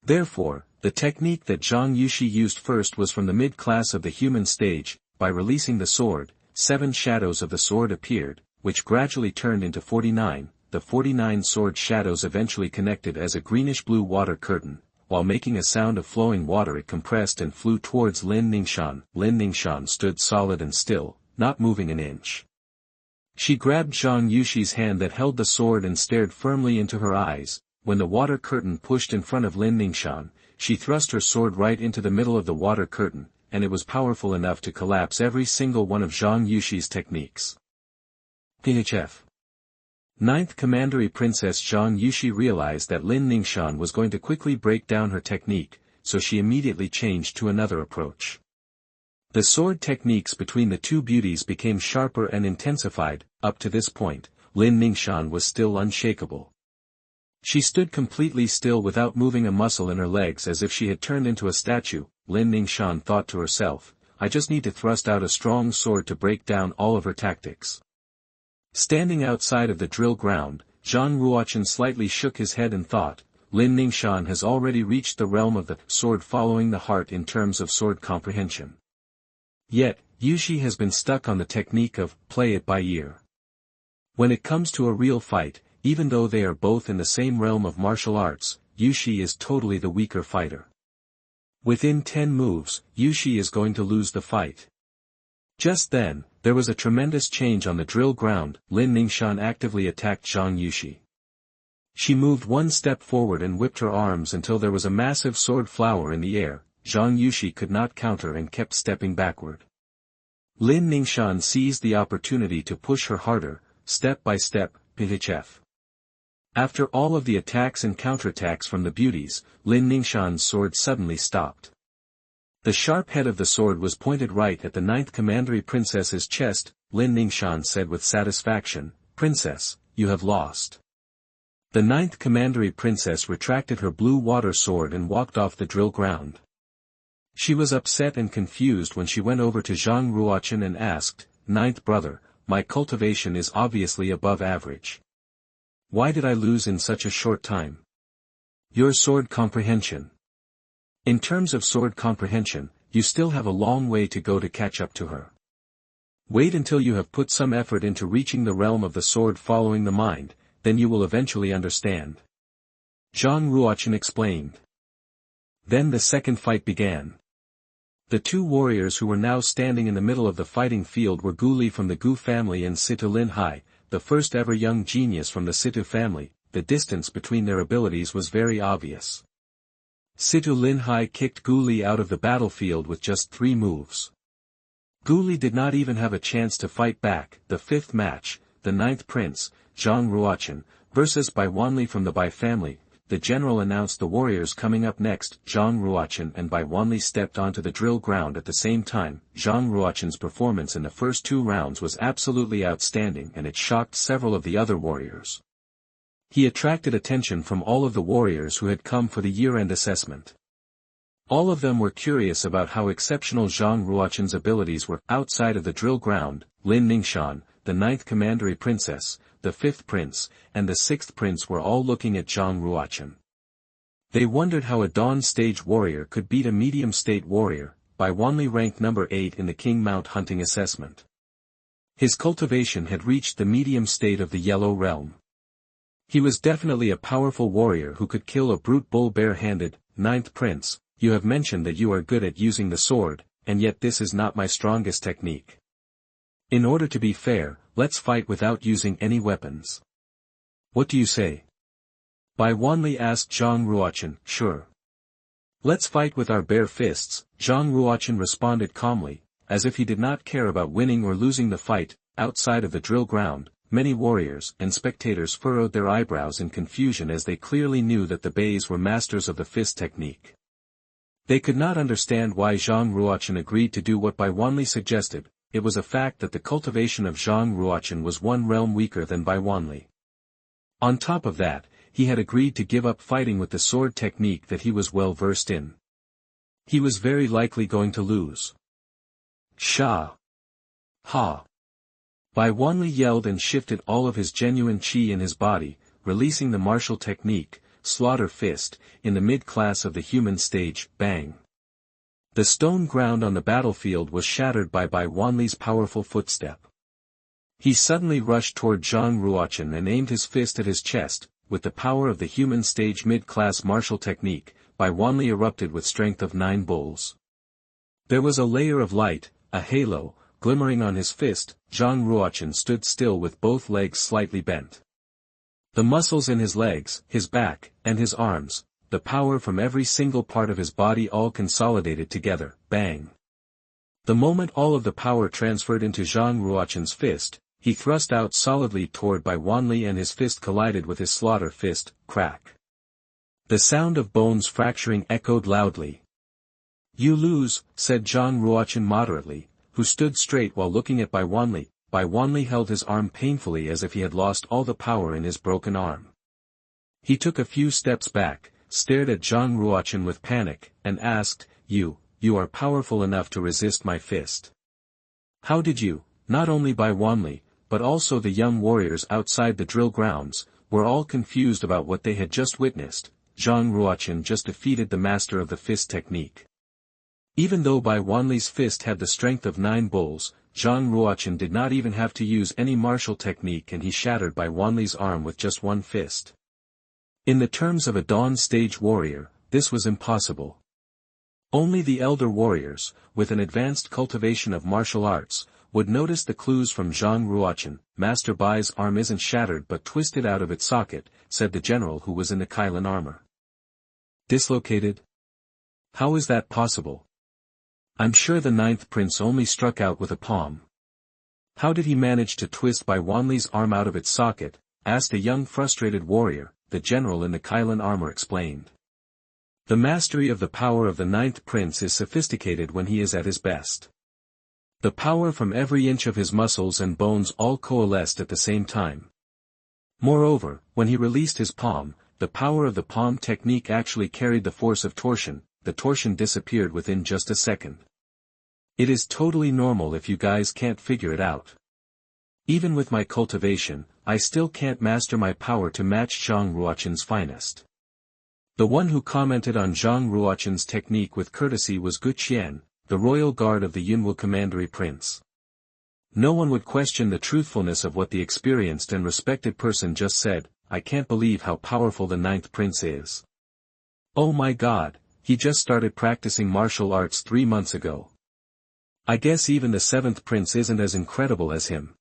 Therefore, the technique that Zhang Yuxi used first was from the mid-class of the human stage. By releasing the sword, 7 shadows of the sword appeared, which gradually turned into 49. The 49 sword shadows eventually connected as a greenish-blue water curtain. While making a sound of flowing water, it compressed and flew towards Lin Ningxian. Lin Ningxian stood solid and still, not moving an inch. She grabbed Zhang Yuxi's hand that held the sword and stared firmly into her eyes. When the water curtain pushed in front of Lin Ningxian, she thrust her sword right into the middle of the water curtain, and it was powerful enough to collapse every single one of Zhang Yuxi's techniques. PHF. 9th commandery princess Zhang Yuxi realized that Lin Ningxian was going to quickly break down her technique, so she immediately changed to another approach. The sword techniques between the 2 beauties became sharper and intensified. Up to this point, Lin Ningxian was still unshakable. She stood completely still without moving a muscle in her legs, as if she had turned into a statue. Lin Ningxian thought to herself, "I just need to thrust out a strong sword to break down all of her tactics." Standing outside of the drill ground, Zhang Ruo Chen slightly shook his head and thought, Lin Ningxian has already reached the realm of the sword following the heart in terms of sword comprehension. Yet, Yuxi has been stuck on the technique of play it by ear. When it comes to a real fight, even though they are both in the same realm of martial arts, Yuxi is totally the weaker fighter. Within 10 moves, Yuxi is going to lose the fight. Just then, there was a tremendous change on the drill ground. Lin Ningxian actively attacked Zhang Yuxi. She moved 1 step forward and whipped her arms until there was a massive sword flower in the air. Zhang Yuxi could not counter and kept stepping backward. Lin Ningxian seized the opportunity to push her harder, step by step. PHF. After all of the attacks and counterattacks from the beauties, Lin Ningxian's sword suddenly stopped. The sharp head of the sword was pointed right at the 9th commandery princess's chest. Lin Ningxian said with satisfaction, "Princess, you have lost." The 9th commandery princess retracted her blue water sword and walked off the drill ground. She was upset and confused when she went over to Zhang Ruo Chen and asked, "Ninth brother, my cultivation is obviously above average. Why did I lose in such a short time?" "Your sword comprehension. In terms of sword comprehension, you still have a long way to go to catch up to her. Wait until you have put some effort into reaching the realm of the sword following the mind, then you will eventually understand." Zhang Ruochen explained. Then the second fight began. The 2 warriors who were now standing in the middle of the fighting field were Gu Li from the Gu family and Situ Lin Hai, the first ever young genius from the Situ family. The distance between their abilities was very obvious. Situ Linhai kicked Gu Li out of the battlefield with just 3 moves. Gu Li did not even have a chance to fight back. The 5th match, the 9th prince, Zhang Ruo Chen, versus Bai Wanli from the Bai family. The general announced the warriors coming up next. Zhang Ruo Chen and Bai Wanli stepped onto the drill ground at the same time. Zhang Ruo Chen's performance in the first 2 rounds was absolutely outstanding, and it shocked several of the other warriors. He attracted attention from all of the warriors who had come for the year-end assessment. All of them were curious about how exceptional Zhang Ruo Chen's abilities were. Outside of the drill ground, Lin Ningxian, the 9th commandery princess, the 5th prince, and the 6th prince were all looking at Zhang Ruo Chen. They wondered how a dawn stage warrior could beat a medium state warrior. Bai Wanli ranked number 8 in the King Mount hunting assessment. His cultivation had reached the medium state of the Yellow Realm. He was definitely a powerful warrior who could kill a brute bull bare-handed. 9th prince, you have mentioned that you are good at using the sword, and yet this is not my strongest technique. In order to be fair, let's fight without using any weapons. What do you say? Bai Wanli asked Zhang Ruo Chen. Sure. Let's fight with our bare fists, Zhang Ruo Chen responded calmly, as if he did not care about winning or losing the fight. Outside of the drill ground, many warriors and spectators furrowed their eyebrows in confusion as they clearly knew that the Beis were masters of the fist technique. They could not understand why Zhang Ruo Chen agreed to do what Bai Wanli suggested. It was a fact that the cultivation of Zhang Ruo Chen was 1 realm weaker than Bai Wanli. On top of that, he had agreed to give up fighting with the sword technique that he was well versed in. He was very likely going to lose. Sha! Ha! Bai Wanli yelled and shifted all of his genuine qi in his body, releasing the martial technique, Slaughter Fist, in the mid-class of the human stage. Bang! The stone ground on the battlefield was shattered by Bai Wanli's powerful footstep. He suddenly rushed toward Zhang Ruo Chen and aimed his fist at his chest. With the power of the human stage mid-class martial technique, Bai Wanli erupted with strength of 9 bulls. There was a layer of light, a halo, glimmering on his fist. Zhang Ruo Chen stood still with both legs slightly bent. The muscles in his legs, his back, and his arms, the power from every single part of his body all consolidated together. Bang! The moment all of the power transferred into Zhang Ruo Chen's fist, he thrust out solidly toward Bai Wanli and his fist collided with his slaughter fist. Crack! The sound of bones fracturing echoed loudly. You lose, said Zhang Ruo Chen moderately, who stood straight while looking at Bai Wanli. Bai Wanli held his arm painfully as if he had lost all the power in his broken arm. He took a few steps back, stared at Zhang Ruo Chen with panic, and asked, You are powerful enough to resist my fist. How did you? Not only Bai Wanli, but also the young warriors outside the drill grounds, were all confused about what they had just witnessed. Zhang Ruo Chen just defeated the master of the fist technique. Even though Bai Wanli's fist had the strength of 9 bulls, Zhang Ruo Chen did not even have to use any martial technique and he shattered Bai Wanli's arm with just 1 fist. In the terms of a dawn stage warrior, this was impossible. Only the elder warriors, with an advanced cultivation of martial arts, would notice the clues from Zhang Ruo Chen. Master Bai's arm isn't shattered but twisted out of its socket, said the general who was in the Kailan armor. Dislocated? How is that possible? I'm sure the 9th prince only struck out with a palm. How did he manage to twist Bai Wanli's arm out of its socket? Asked a young frustrated warrior. The general in the Kailan armor explained. The mastery of the power of the 9th prince is sophisticated when he is at his best. The power from every inch of his muscles and bones all coalesced at the same time. Moreover, when he released his palm, the power of the palm technique actually carried the force of torsion. The torsion disappeared within just a second. It is totally normal if you guys can't figure it out. Even with my cultivation, I still can't master my power to match Zhang Ruo Chen's finest. The one who commented on Zhang Ruo Chen's technique with courtesy was Gu Qian, the royal guard of the Yunwu commandery prince. No one would question the truthfulness of what the experienced and respected person just said. I can't believe how powerful the 9th prince is. Oh my god, he just started practicing martial arts 3 months ago. I guess even the 7th prince isn't as incredible as him.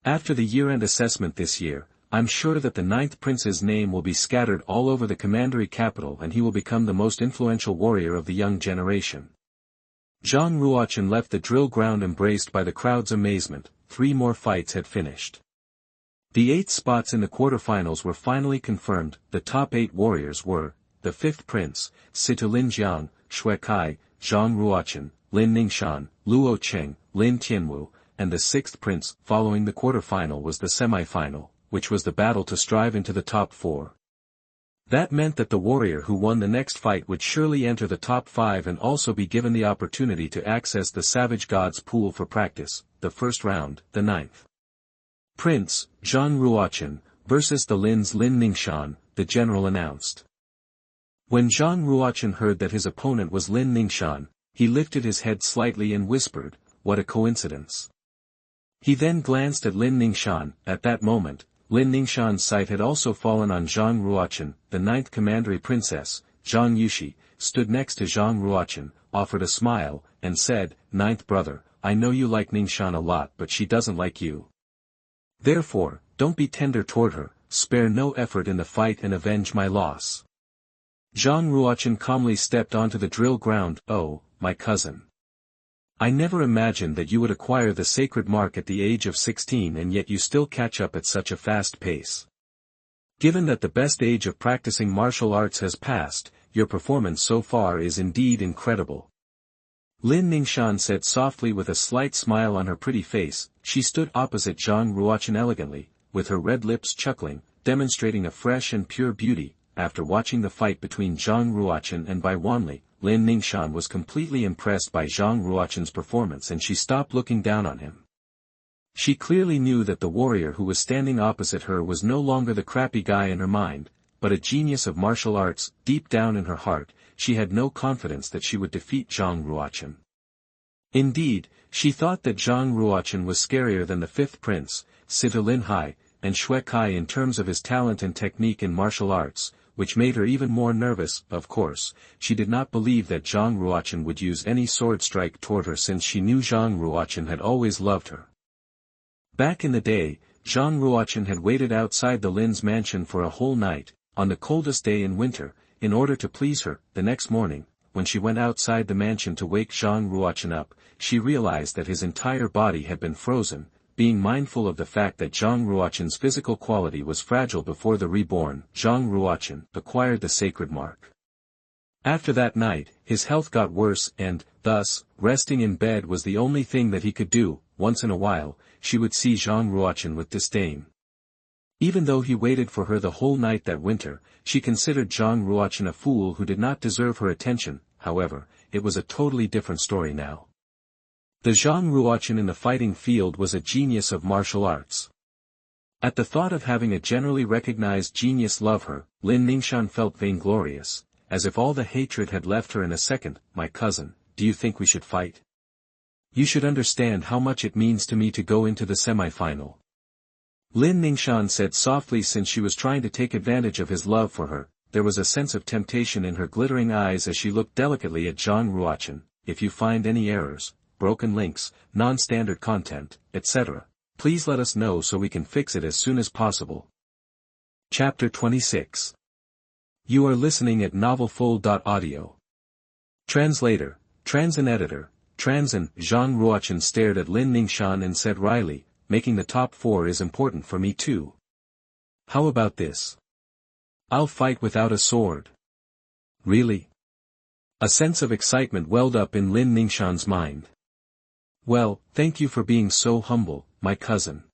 After the year-end assessment this year, I'm sure that the 9th prince's name will be scattered all over the commandery capital and he will become the most influential warrior of the young generation. Zhang Ruo Chen left the drill ground embraced by the crowd's amazement. 3 more fights had finished. The 8 spots in the quarterfinals were finally confirmed. The top 8 warriors were, the 5th prince, Situ Lin Jiang, Shui Kai, Zhang Ruochen, Lin Ningxuan, Luo Cheng, Lin Tianwu, and the 6th prince. Following the quarterfinal was the semi-final, which was the battle to strive into the top 4. That meant that the warrior who won the next fight would surely enter the top 5 and also be given the opportunity to access the Savage Gods pool for practice. The first round, the 9th prince, Zhang Ruochen, versus the Lin's Lin Ningxuan, the general announced. When Zhang Ruochen heard that his opponent was Lin Ningxuan, he lifted his head slightly and whispered, "What a coincidence." He then glanced at Lin Ningxuan. At that moment, Lin Ningxuan's sight had also fallen on Zhang Ruochen. The 9th commandery princess, Zhang Yushi, stood next to Zhang Ruochen, offered a smile, and said, "9th brother, I know you like Ningxuan a lot but she doesn't like you. Therefore, don't be tender toward her, spare no effort in the fight and avenge my loss." Zhang Ruochen calmly stepped onto the drill ground. "Oh, my cousin. I never imagined that you would acquire the sacred mark at the age of 16 and yet you still catch up at such a fast pace. Given that the best age of practicing martial arts has passed, your performance so far is indeed incredible." Lin Ningxuan said softly with a slight smile on her pretty face. She stood opposite Zhang Ruochen elegantly, with her red lips chuckling, demonstrating a fresh and pure beauty. After watching the fight between Zhang Ruochen and Bai Wanli, Lin Ningxuan was completely impressed by Zhang Ruochen's performance and she stopped looking down on him. She clearly knew that the warrior who was standing opposite her was no longer the crappy guy in her mind, but a genius of martial arts. Deep down in her heart, she had no confidence that she would defeat Zhang Ruochen. Indeed, she thought that Zhang Ruochen was scarier than the 5th prince, Situ Lin Hai, and Shui Kai in terms of his talent and technique in martial arts, which made her even more nervous. Of course, she did not believe that Zhang Ruochen would use any sword strike toward her since she knew Zhang Ruochen had always loved her. Back in the day, Zhang Ruochen had waited outside the Lin's mansion for a whole night, on the coldest day in winter, in order to please her. The next morning, when she went outside the mansion to wake Zhang Ruochen up, she realized that his entire body had been frozen. Being mindful of the fact that Zhang Ruochen's physical quality was fragile before the reborn, Zhang Ruochen acquired the sacred mark. After that night, his health got worse and, thus, resting in bed was the only thing that he could do. Once in a while, she would see Zhang Ruochen with disdain. Even though he waited for her the whole night that winter, she considered Zhang Ruochen a fool who did not deserve her attention. However, it was a totally different story now. The Zhang Ruochen in the fighting field was a genius of martial arts. At the thought of having a generally recognized genius love her, Lin Ningxuan felt vainglorious, as if all the hatred had left her in a second. "My cousin, do you think we should fight? You should understand how much it means to me to go into the semi-final." Lin Ningxuan said softly. Since she was trying to take advantage of his love for her, there was a sense of temptation in her glittering eyes as she looked delicately at Zhang Ruochen. "If you find any errors, broken links, non-standard content, etc., please let us know so we can fix it as soon as possible." Chapter 26. You are listening at novelfull.audio. Translator, Transin Editor, Transin. Zhang Ruochen stared at Lin Ningxuan and said wryly, "Making the top 4 is important for me too. How about this? I'll fight without a sword." "Really?" A sense of excitement welled up in Lin Ningxuan's mind. "Well, thank you for being so humble, my cousin."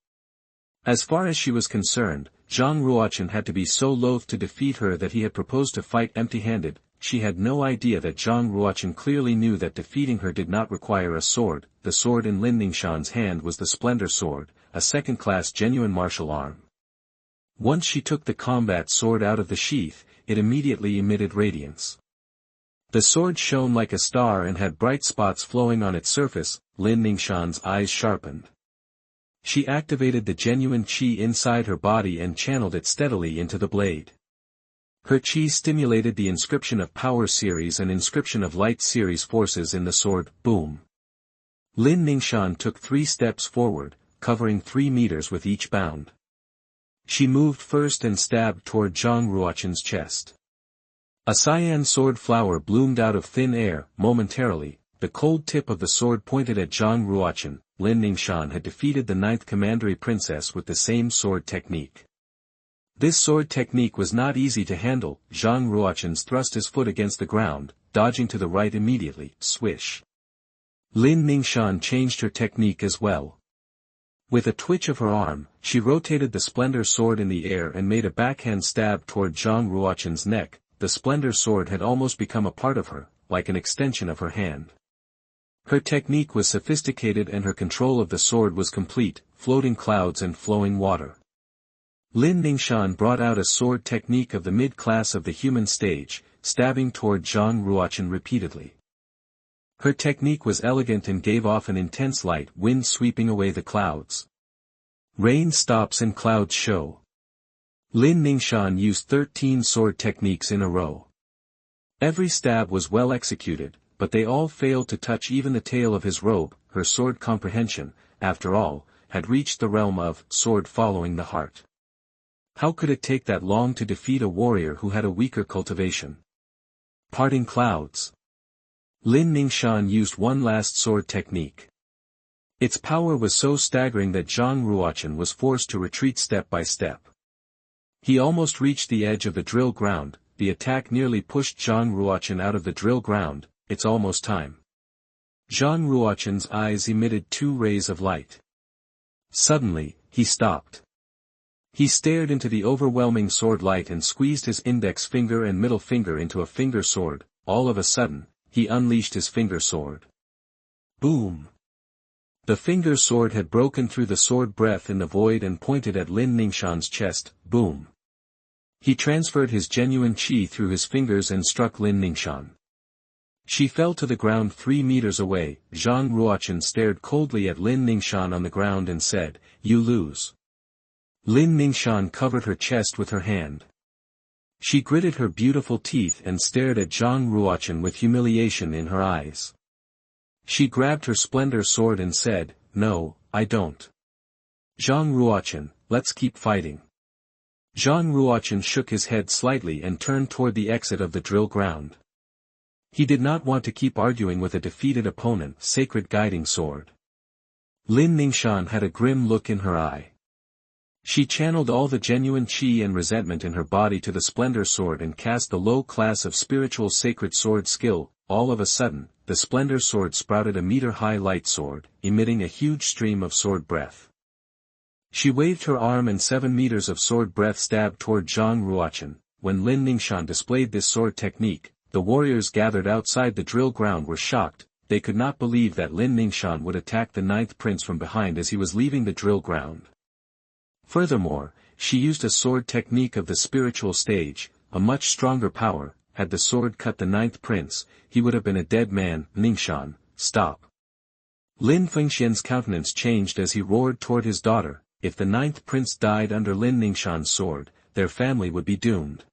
As far as she was concerned, Zhang Ruochen had to be so loath to defeat her that he had proposed to fight empty-handed. She had no idea that Zhang Ruochen clearly knew that defeating her did not require a sword. The sword in Lin Ningxuan's hand was the Splendor Sword, a second-class genuine martial arm. Once she took the combat sword out of the sheath, it immediately emitted radiance. The sword shone like a star and had bright spots flowing on its surface. Lin Ningxuan's eyes sharpened. She activated the genuine qi inside her body and channeled it steadily into the blade. Her qi stimulated the inscription of Power Series and inscription of Light Series forces in the sword. Boom! Lin Ningxuan took 3 steps forward, covering 3 meters with each bound. She moved first and stabbed toward Zhang Ruochen's chest. A cyan sword flower bloomed out of thin air. Momentarily, the cold tip of the sword pointed at Zhang Ruochen. Lin Ningxian had defeated the 9th Commandery Princess with the same sword technique. This sword technique was not easy to handle. Zhang Ruochen thrust his foot against the ground, dodging to the right immediately. Swish. Lin Ningxian changed her technique as well. With a twitch of her arm, she rotated the splendor sword in the air and made a backhand stab toward Zhang Ruochen's neck. The splendor sword had almost become a part of her, like an extension of her hand. Her technique was sophisticated and her control of the sword was complete, floating clouds and flowing water. Lin Ningxian brought out a sword technique of the mid-class of the human stage, stabbing toward Zhang Ruochen repeatedly. Her technique was elegant and gave off an intense light wind sweeping away the clouds. Rain stops and clouds show. Lin Ningxian used 13 sword techniques in a row. Every stab was well executed, but they all failed to touch even the tail of his robe. Her sword comprehension, after all, had reached the realm of sword following the heart. How could it take that long to defeat a warrior who had a weaker cultivation? Parting clouds. Lin Ningxian used one last sword technique. Its power was so staggering that Zhang Ruochen was forced to retreat step by step. He almost reached the edge of the drill ground. The attack nearly pushed Zhang Ruochen out of the drill ground. It's almost time. Zhang Ruochen's eyes emitted 2 rays of light. Suddenly, he stopped. He stared into the overwhelming sword light and squeezed his index finger and middle finger into a finger sword. All of a sudden, he unleashed his finger sword. Boom! The finger sword had broken through the sword breath in the void and pointed at Lin Ningxian's chest. Boom! He transferred his genuine qi through his fingers and struck Lin Ningxian. She fell to the ground 3 meters away. Zhang Ruochen stared coldly at Lin Ningxian on the ground and said, "You lose." Lin Ningxian covered her chest with her hand. She gritted her beautiful teeth and stared at Zhang Ruochen with humiliation in her eyes. She grabbed her splendor sword and said, "No, I don't. Zhang Ruochen, let's keep fighting." Zhang Ruochen shook his head slightly and turned toward the exit of the drill ground. He did not want to keep arguing with a defeated opponent. Sacred guiding sword. Lin Ningxian had a grim look in her eye. She channeled all the genuine qi and resentment in her body to the splendor sword and cast the low class of spiritual sacred sword skill. All of a sudden, the splendor sword sprouted a meter-high light sword, emitting a huge stream of sword breath. She waved her arm and 7 meters of sword breath stabbed toward Zhang Ruochen. When Lin Ningxian displayed this sword technique, the warriors gathered outside the drill ground were shocked. They could not believe that Lin Ningxian would attack the 9th prince from behind as he was leaving the drill ground. Furthermore, she used a sword technique of the spiritual stage, a much stronger power. Had the sword cut the 9th prince, he would have been a dead man. Ningxian, stop. Lin Fengxian's countenance changed as he roared toward his daughter. If the 9th prince died under Lin Ningxian's sword, their family would be doomed.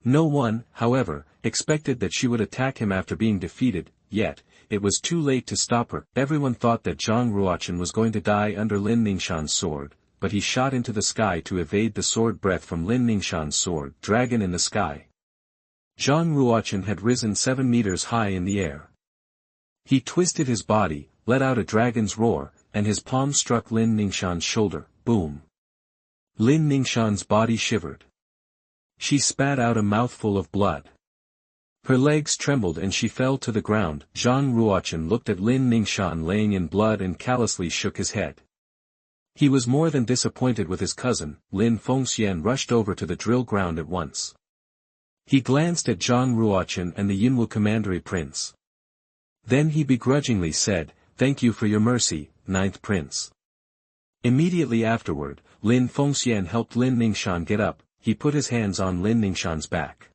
No one, however, expected that she would attack him after being defeated, yet, it was too late to stop her. Everyone thought that Zhang Ruochen was going to die under Lin Ningxian's sword, but he shot into the sky to evade the sword breath from Lin Ningxian's sword. Dragon in the sky. Zhang Ruochen had risen 7 meters high in the air. He twisted his body, let out a dragon's roar, and his palm struck Lin Ningxian's shoulder. Boom! Lin Ningxian's body shivered. She spat out a mouthful of blood. Her legs trembled and she fell to the ground. Zhang Ruochen looked at Lin Ningxian laying in blood and callously shook his head. He was more than disappointed with his cousin. Lin Fengxian rushed over to the drill ground at once. He glanced at Zhang Ruochen and the Yinwu Commandery Prince. Then he begrudgingly said, "Thank you for your mercy, 9th Prince." Immediately afterward, Lin Fengxian helped Lin Ningxian get up. He put his hands on Lin Ningxian's back.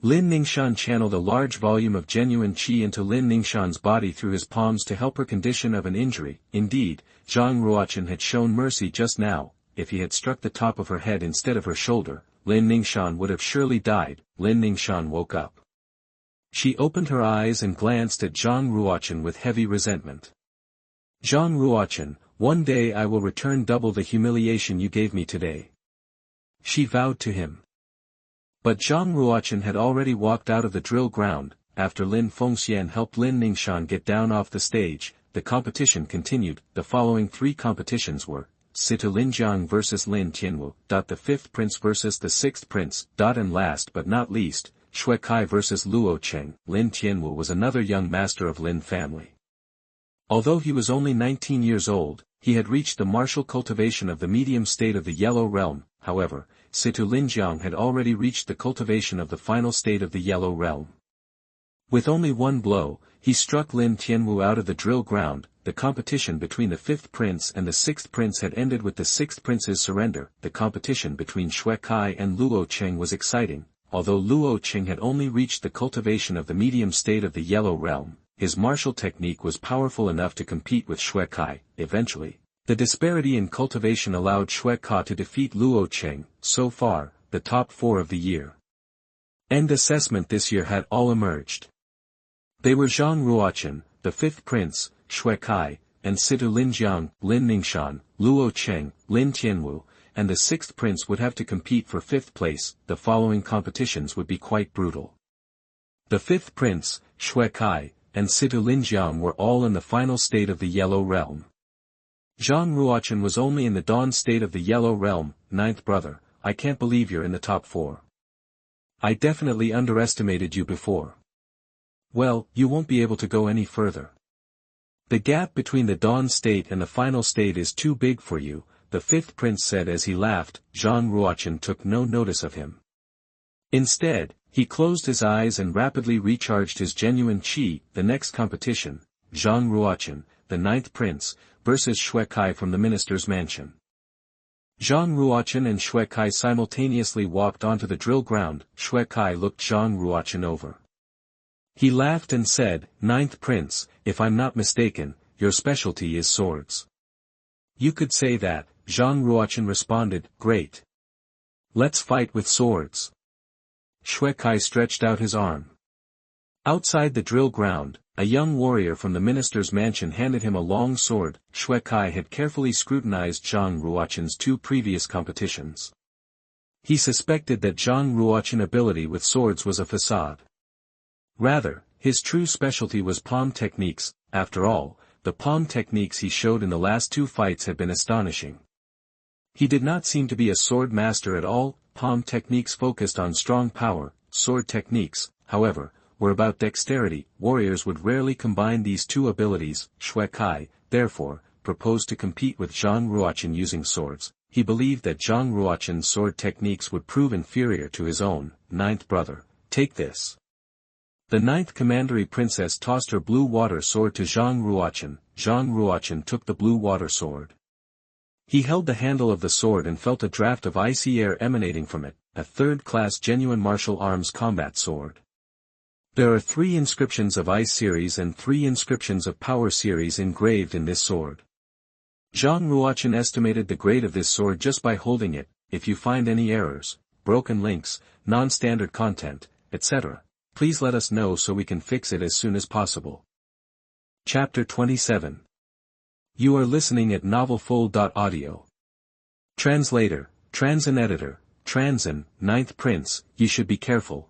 Lin Ningxian channeled a large volume of genuine qi into Lin Ningxian's body through his palms to help her condition of an injury. Indeed, Zhang Ruochen had shown mercy just now. If he had struck the top of her head instead of her shoulder, Lin Ningxian would have surely died. Lin Ningxian woke up. She opened her eyes and glanced at Zhang Ruochen with heavy resentment. "Zhang Ruochen, one day I will return double the humiliation you gave me today." she vowed to him. But Zhang Ruo Chen had already walked out of the drill ground. After Lin Fengxian helped Lin Ningxian get down off the stage, the competition continued. The following three competitions were: Situ Linjiang vs Lin Tianwu, the fifth prince vs the sixth prince, and last but not least, Shui Kai vs Ruochen. Lin Tianwu was another young master of Lin family. Although he was only 19 years old, he had reached the martial cultivation of the medium state of the Yellow Realm. However, Situ Linjiang had already reached the cultivation of the final state of the Yellow Realm. With only one blow, he struck Lin Tianwu out of the drill ground. The competition between the fifth prince and the sixth prince had ended with the sixth prince's surrender. The competition between Shui Kai and Luocheng was exciting. Although Luocheng had only reached the cultivation of the medium state of the Yellow Realm, his martial technique was powerful enough to compete with Shui Kai. Eventually, the disparity in cultivation allowed Shui Kai to defeat Luocheng. So far, the top four of the year-end assessment this year had all emerged. They were Zhang Ruo Chen, the fifth prince, Shui Kai, and Situ Linjiang, Lin Ningxian, Luocheng, Lin Tianwu, and the sixth prince would have to compete for fifth place. The following competitions would be quite brutal. The fifth prince, Shui Kai, and Situ Linjiang were all in the final state of the Yellow Realm. Zhang Ruochen was only in the dawn state of the Yellow Realm. Ninth brother, I can't believe you're in the top four. I definitely underestimated you before. Well, you won't be able to go any further. The gap between the dawn state and the final state is too big for you, the fifth prince said as he laughed. Zhang Ruochen took no notice of him. Instead, he closed his eyes and rapidly recharged his genuine qi. The next competition, Zhang Ruochen, the ninth prince, versus Shui Kai from the minister's mansion. Zhang Ruochen and Shui Kai simultaneously walked onto the drill ground. Shui Kai looked Zhang Ruochen over. He laughed and said, "Ninth prince, if I'm not mistaken, your specialty is swords." "You could say that," Zhang Ruochen responded. "Great. Let's fight with swords." Shui Kai stretched out his arm. Outside the drill ground, a young warrior from the minister's mansion handed him a long sword. Shui Kai had carefully scrutinized Zhang Ruochen's two previous competitions. He suspected that Zhang Ruochen's ability with swords was a facade. Rather, his true specialty was palm techniques. After all, the palm techniques he showed in the last two fights had been astonishing. He did not seem to be a sword master at all. Palm techniques focused on strong power. Sword techniques, however, were about dexterity. Warriors would rarely combine these two abilities. Shui Kai, therefore, proposed to compete with Zhang Ruochen using swords. He believed that Zhang Ruochen's sword techniques would prove inferior to his own. "Ninth brother, take this." The ninth commandery princess tossed her blue water sword to Zhang Ruochen. Zhang Ruochen took the blue water sword. He held the handle of the sword and felt a draft of icy air emanating from it, a third-class genuine martial arms combat sword. There are 3 inscriptions of Ice series and 3 inscriptions of Power series engraved in this sword. Zhang Ruochen estimated the grade of this sword just by holding it. If you find any errors, broken links, non-standard content, etc., please let us know so we can fix it as soon as possible. Chapter 27. You are listening at novelfull.audio. Translator, Transin Editor, Transin, Ninth Prince, you should be careful.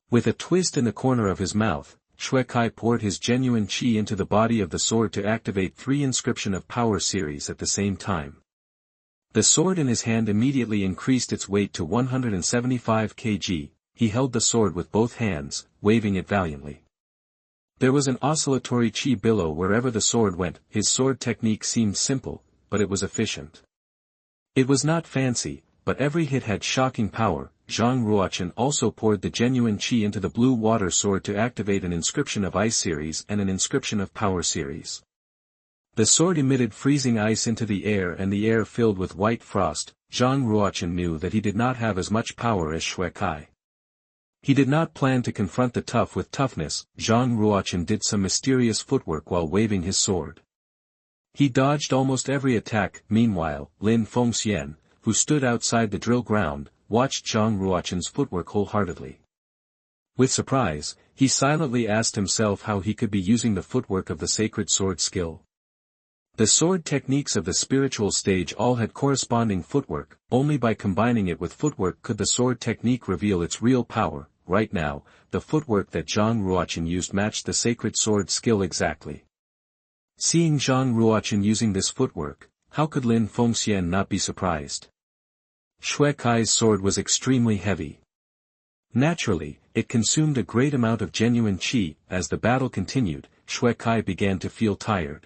With a twist in the corner of his mouth, Shui Kai poured his genuine qi into the body of the sword to activate 3 inscription of Power series at the same time. The sword in his hand immediately increased its weight to 175 kg. He held the sword with both hands, waving it valiantly. There was an oscillatory qi billow wherever the sword went. His sword technique seemed simple, but it was efficient. It was not fancy, but every hit had shocking power. Zhang Ruochen also poured the genuine qi into the blue water sword to activate an inscription of Ice series and an inscription of Power series. The sword emitted freezing ice into the air and the air filled with white frost. Zhang Ruochen knew that he did not have as much power as Shui Kai. He did not plan to confront the tough with toughness. Zhang Ruochen did some mysterious footwork while waving his sword. He dodged almost every attack. Meanwhile, Lin Fengxian, who stood outside the drill ground, watched Zhang Ruochen's footwork wholeheartedly. With surprise, he silently asked himself how he could be using the footwork of the sacred sword skill. The sword techniques of the spiritual stage all had corresponding footwork, only by combining it with footwork could the sword technique reveal its real power. Right now, the footwork that Zhang Ruo Chen used matched the sacred sword skill exactly. Seeing Zhang Ruo Chen using this footwork, how could Lin Fengxian not be surprised? Shui Kai's sword was extremely heavy. Naturally, it consumed a great amount of genuine qi. As the battle continued, Shui Kai began to feel tired.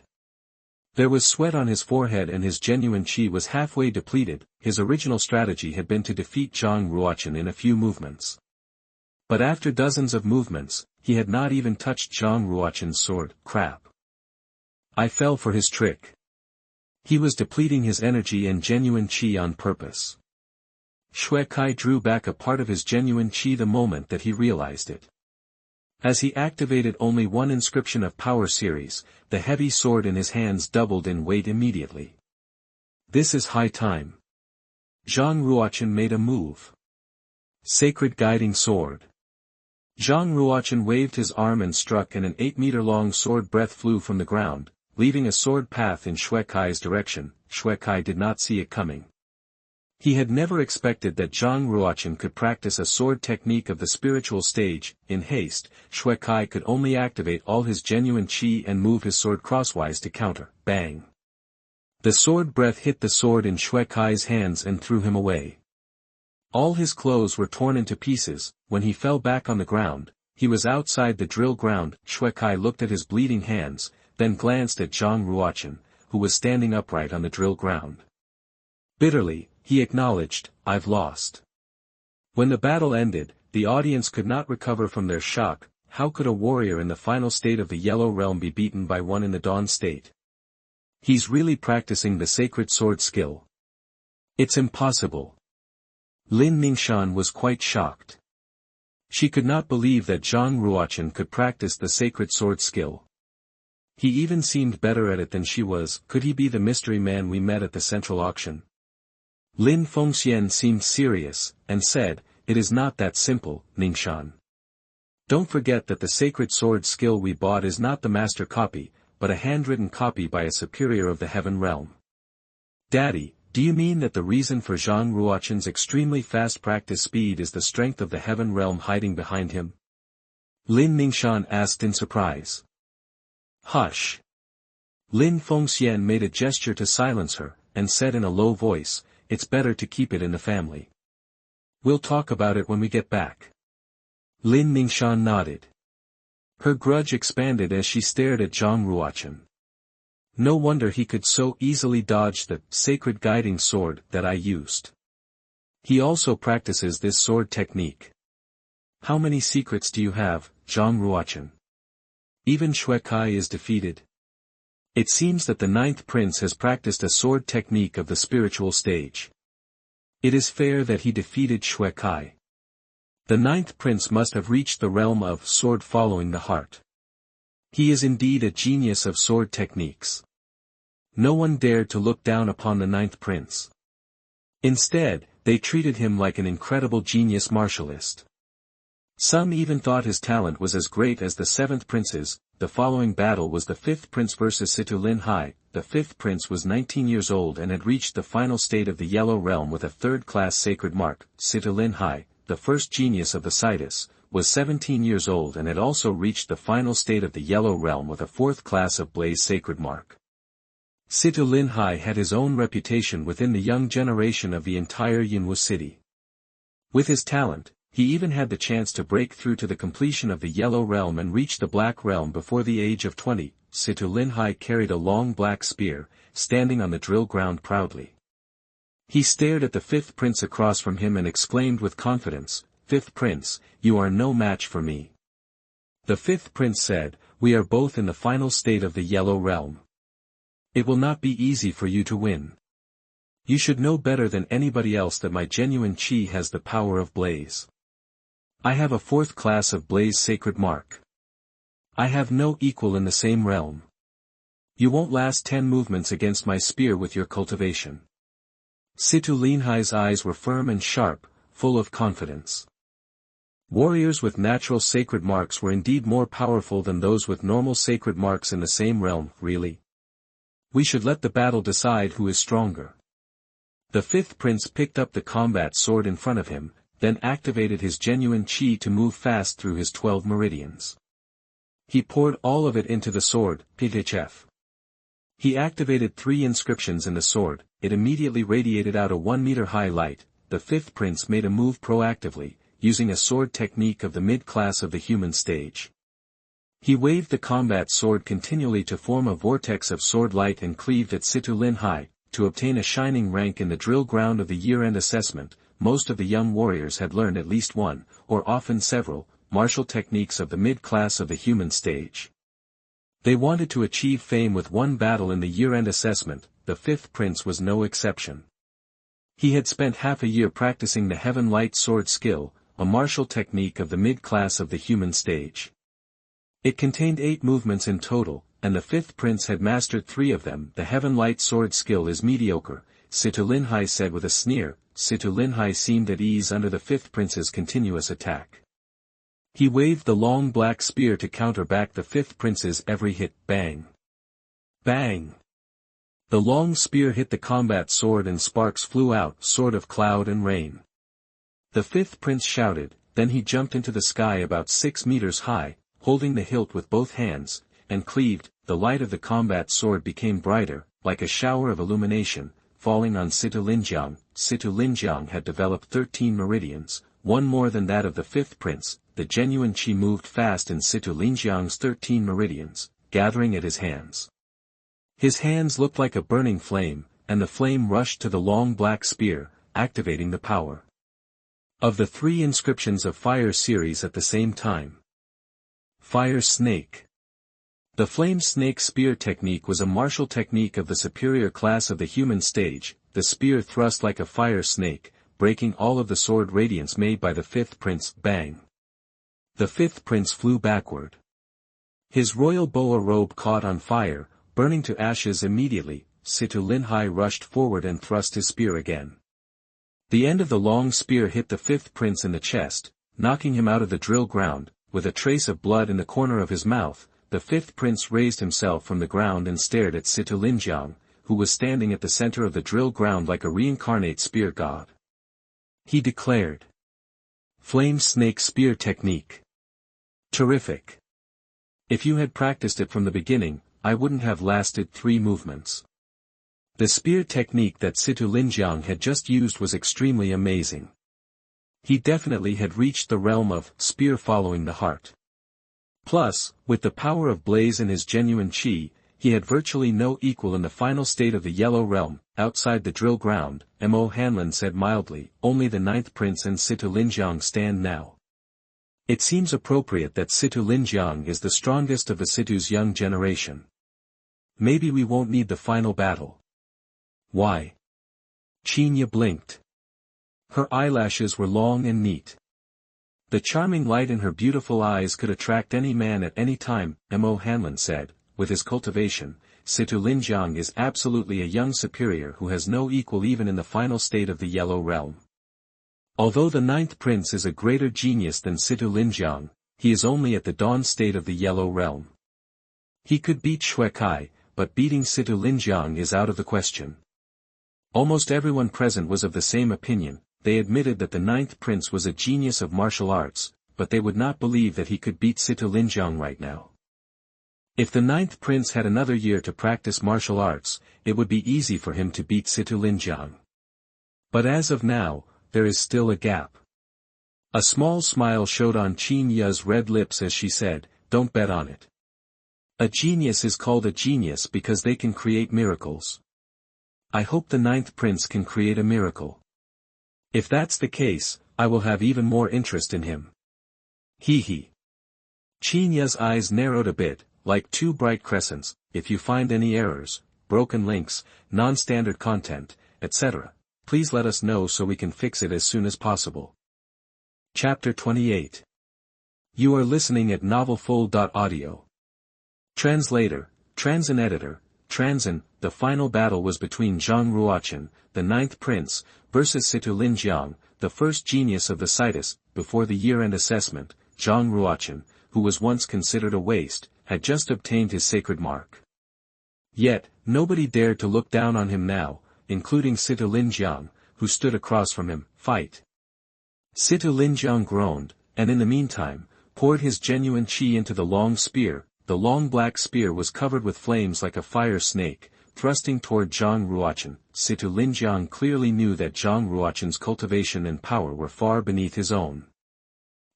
There was sweat on his forehead and his genuine qi was halfway depleted. His original strategy had been to defeat Zhang Ruo Chen in a few movements. But after dozens of movements, he had not even touched Zhang Ruo Chen's sword. Crap. I fell for his trick. He was depleting his energy and genuine qi on purpose. Shui Kai drew back a part of his genuine qi the moment that he realized it. As he activated only one inscription of power series, the heavy sword in his hands doubled in weight immediately. This is high time. Zhang Ruo Chen made a move. Sacred guiding sword. Zhang Ruo Chen waved his arm and struck and an 8-meter-long sword breath flew from the ground, leaving a sword path in Shui Kai's direction. Shui Kai did not see it coming. He had never expected that Zhang Ruo Chen could practice a sword technique of the spiritual stage. In haste, Shui Kai could only activate all his genuine qi and move his sword crosswise to counter. Bang! The sword breath hit the sword in Shui Kai's hands and threw him away. All his clothes were torn into pieces. When he fell back on the ground, he was outside the drill ground. Shui Kai looked at his bleeding hands, then glanced at Zhang Ruo Chen, who was standing upright on the drill ground. Bitterly, he acknowledged, "I've lost." When the battle ended, the audience could not recover from their shock. How could a warrior in the final state of the Yellow Realm be beaten by one in the Dawn state? He's really practicing the sacred sword skill. It's impossible. Lin Ningxian was quite shocked. She could not believe that Zhang Ruo Chen could practice the sacred sword skill. He even seemed better at it than she was. Could he be the mystery man we met at the central auction? Lin Fengxian seemed serious, and said, "It is not that simple, Ningxian. Don't forget that the sacred sword skill we bought is not the master copy, but a handwritten copy by a superior of the heaven realm." Daddy, do you mean that the reason for Zhang Ruo Chen's extremely fast practice speed is the strength of the heaven realm hiding behind him? Lin Ningxian asked in surprise. Hush. Lin Fengxian made a gesture to silence her, and said in a low voice, "It's better to keep it in the family. We'll talk about it when we get back." Lin Ningxian nodded. Her grudge expanded as she stared at Zhang Ruo Chen. No wonder he could so easily dodge the sacred guiding sword that I used. He also practices this sword technique. How many secrets do you have, Zhang Ruo Chen? Even Shui Kai is defeated. It seems that the 9th prince has practiced a sword technique of the spiritual stage. It is fair that he defeated Shui Kai. The 9th prince must have reached the realm of sword following the heart. He is indeed a genius of sword techniques. No one dared to look down upon the 9th prince. Instead, they treated him like an incredible genius martialist. Some even thought his talent was as great as the 7th prince's. The following battle was the 5th prince versus Situ Lin Hai. The 5th prince was 19 years old and had reached the final state of the Yellow Realm with a 3rd-class sacred mark. Situ Lin Hai, the first genius of the Sidus, was 17 years old and had also reached the final state of the Yellow Realm with a 4th class of Blaze sacred mark. Situ Lin Hai had his own reputation within the young generation of the entire Yunwu city. With his talent, he even had the chance to break through to the completion of the Yellow Realm and reach the Black Realm before the age of 20. Situ Lin Hai carried a long black spear, standing on the drill ground proudly. He stared at the 5th prince across from him and exclaimed with confidence, "5th prince, you are no match for me." The 5th prince said, "We are both in the final state of the Yellow Realm. It will not be easy for you to win. You should know better than anybody else that my genuine qi has the power of Blaze. I have a 4th class of Blaze sacred mark. I have no equal in the same realm. You won't last 10 movements against my spear with your cultivation." Situ Lin Hai's eyes were firm and sharp, full of confidence. Warriors with natural sacred marks were indeed more powerful than those with normal sacred marks in the same realm. Really? We should let the battle decide who is stronger. The fifth prince picked up the combat sword in front of him, then activated his genuine chi to move fast through his 12 meridians. He poured all of it into the sword, PHF. He activated 3 inscriptions in the sword, it immediately radiated out a 1-meter-high light. The fifth prince made a move proactively, using a sword technique of the mid-class of the human stage. He waved the combat sword continually to form a vortex of sword light and cleaved at Situ Lin Hai, to obtain a shining rank in the drill ground of the year-end assessment. Most of the young warriors had learned at least one, or often several, martial techniques of the mid-class of the human stage. They wanted to achieve fame with one battle in the year-end assessment. The fifth prince was no exception. He had spent half a year practicing the Heaven Light Sword skill, a martial technique of the mid-class of the human stage. It contained 8 movements in total, and the fifth prince had mastered 3 of them. The Heaven Light Sword skill is mediocre, Situ Lin Hai said with a sneer. Situ Lin Hai seemed at ease under the fifth prince's continuous attack. He waved the long black spear to counter back the fifth prince's every hit. Bang! Bang! The long spear hit the combat sword and sparks flew out, sword of cloud and rain. The fifth prince shouted, then he jumped into the sky about 6 meters high, holding the hilt with both hands, and cleaved. The light of the combat sword became brighter, like a shower of illumination, falling on Situ Linjiang. Situ Linjiang had developed 13 meridians, one more than that of the fifth prince. The genuine chi moved fast in Situ Linjiang's 13 meridians, gathering at his hands. His hands looked like a burning flame, and the flame rushed to the long black spear, activating the power of the 3 inscriptions of fire series at the same time. Fire Snake. The flame snake spear technique was a martial technique of the superior class of the human stage. The spear thrust like a fire snake, breaking all of the sword radiance made by the fifth prince. Bang! The fifth prince flew backward. His royal boa robe caught on fire, burning to ashes immediately. Situ Lin Hai rushed forward and thrust his spear again. The end of the long spear hit the fifth prince in the chest, knocking him out of the drill ground. With a trace of blood in the corner of his mouth, the fifth prince raised himself from the ground and stared at Situ Linjiang, who was standing at the center of the drill ground like a reincarnate spear god. He declared, "Flame Snake Spear Technique. Terrific. If you had practiced it from the beginning, I wouldn't have lasted 3 movements." The spear technique that Situ Linjiang had just used was extremely amazing. He definitely had reached the realm of spear following the heart. Plus, with the power of blaze in his genuine chi, he had virtually no equal in the final state of the yellow realm. Outside the drill ground, Mo Hanlin said mildly, "Only the 9th prince and Situ Linjiang stand now. It seems appropriate that Situ Linjiang is the strongest of the Situ's young generation. Maybe we won't need the final battle." "Why?" Qinya blinked. Her eyelashes were long and neat. The charming light in her beautiful eyes could attract any man at any time. Mo Hanlin said, "With his cultivation, Situ Linjiang is absolutely a young superior who has no equal even in the final state of the yellow realm. Although the 9th prince is a greater genius than Situ Linjiang, he is only at the dawn state of the yellow realm. He could beat Xue Kai, but beating Situ Linjiang is out of the question." Almost everyone present was of the same opinion. They admitted that the 9th prince was a genius of martial arts, but they would not believe that he could beat Situ Linjiang right now. If the 9th prince had another year to practice martial arts, it would be easy for him to beat Situ Linjiang. But as of now, there is still a gap. A small smile showed on Qinya's red lips as she said, "Don't bet on it. A genius is called a genius because they can create miracles. I hope the 9th prince can create a miracle. If that's the case, I will have even more interest in him." Hee hee. Qinya's eyes narrowed a bit, like 2 bright crescents. "If you find any errors, broken links, non-standard content, etc., please let us know so we can fix it as soon as possible." Chapter 28. You are listening at novelfull.audio. Translator, Transin Editor, Transin. The final battle was between Zhang Ruo Chen, the 9th prince, versus Situ Linjiang, the first genius of the situs. Before the year-end assessment, Zhang Ruo Chen, who was once considered a waste, had just obtained his sacred mark. Yet, Nobody dared to look down on him now, including Situ Linjiang, who stood across from him. Fight! Situ Linjiang groaned, and in the meantime, poured his genuine qi into the long spear. The long black spear was covered with flames like a fire snake, thrusting toward Zhang Ruochen. Situ Linjiang clearly knew that Zhang Ruochen's cultivation and power were far beneath his own.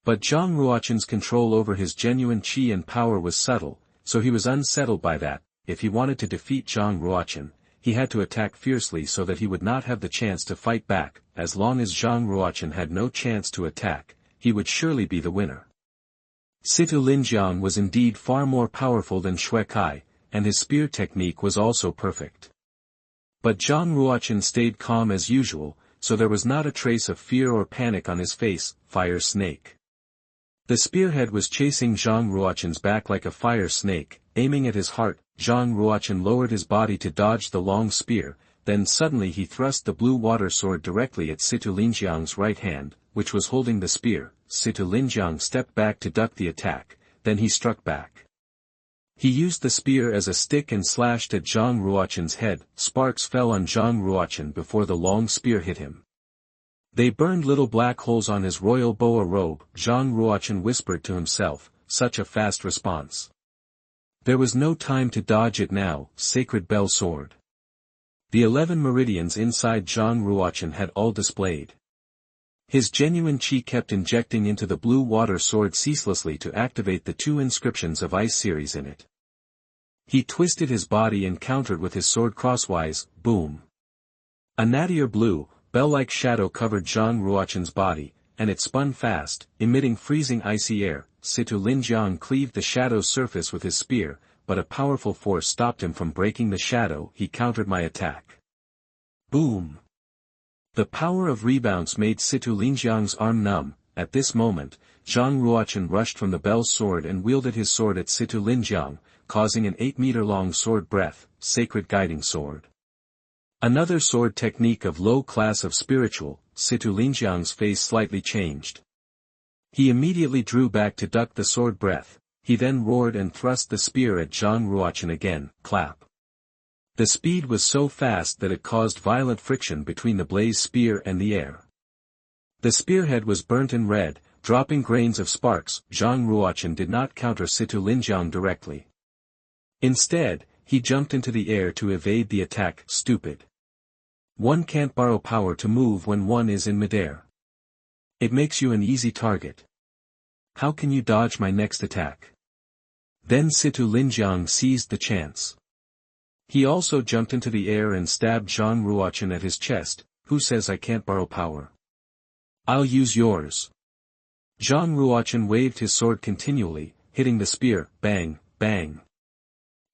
But Zhang Ruochen's control over his genuine qi and power was subtle, so he was unsettled by that. If he wanted to defeat Zhang Ruochen, he had to attack fiercely so that he would not have the chance to fight back. As long as Zhang Ruochen had no chance to attack, he would surely be the winner. Situ Linjiang was indeed far more powerful than Shui Kai, and his spear technique was also perfect. But Zhang Ruochen stayed calm as usual, so there was not a trace of fear or panic on his face. Fire snake. The spearhead was chasing Zhang Ruochen's back like a fire snake, aiming at his heart. Zhang Ruochen lowered his body to dodge the long spear, then suddenly he thrust the blue water sword directly at Situ Linjiang's right hand, which was holding the spear. Situ Linjiang stepped back to duck the attack, then he struck back. He used the spear as a stick and slashed at Zhang Ruochen's head. Sparks fell on Zhang Ruochen before the long spear hit him. They burned little black holes on his royal boa robe. Zhang Ruochen whispered to himself, such a fast response. There was no time to dodge it now. Sacred bell sword. The 11 meridians inside Zhang Ruochen had all displayed. His genuine qi kept injecting into the blue water sword ceaselessly to activate the 2 inscriptions of ice series in it. He twisted his body and countered with his sword crosswise. Boom! A nadir blue, bell-like shadow covered Zhang Ruochen's body, and it spun fast, emitting freezing icy air. Situ Linjiang cleaved the shadow's surface with his spear, but a powerful force stopped him from breaking the shadow. He countered my attack. Boom! The power of rebounds made Situ Linjiang's arm numb. At this moment, Zhang Ruochen rushed from the bell's sword and wielded his sword at Situ Linjiang, causing an 8-meter-long sword breath. Sacred guiding sword. Another sword technique of low class of spiritual. Situ Linjiang's face slightly changed. He immediately drew back to duck the sword breath. He then roared and thrust the spear at Zhang Ruochen again. Clap. The speed was so fast that it caused violent friction between the blaze spear and the air. The spearhead was burnt and red, dropping grains of sparks. Zhang Ruochen did not counter Situ Linjiang directly. Instead, he jumped into the air to evade the attack. Stupid. One can't borrow power to move when one is in midair. It makes you an easy target. How can you dodge my next attack? Then Situ Linjiang seized the chance. He also jumped into the air and stabbed Zhang Ruochen at his chest. Who says I can't borrow power? I'll use yours. Zhang Ruochen waved his sword continually, hitting the spear. Bang, bang.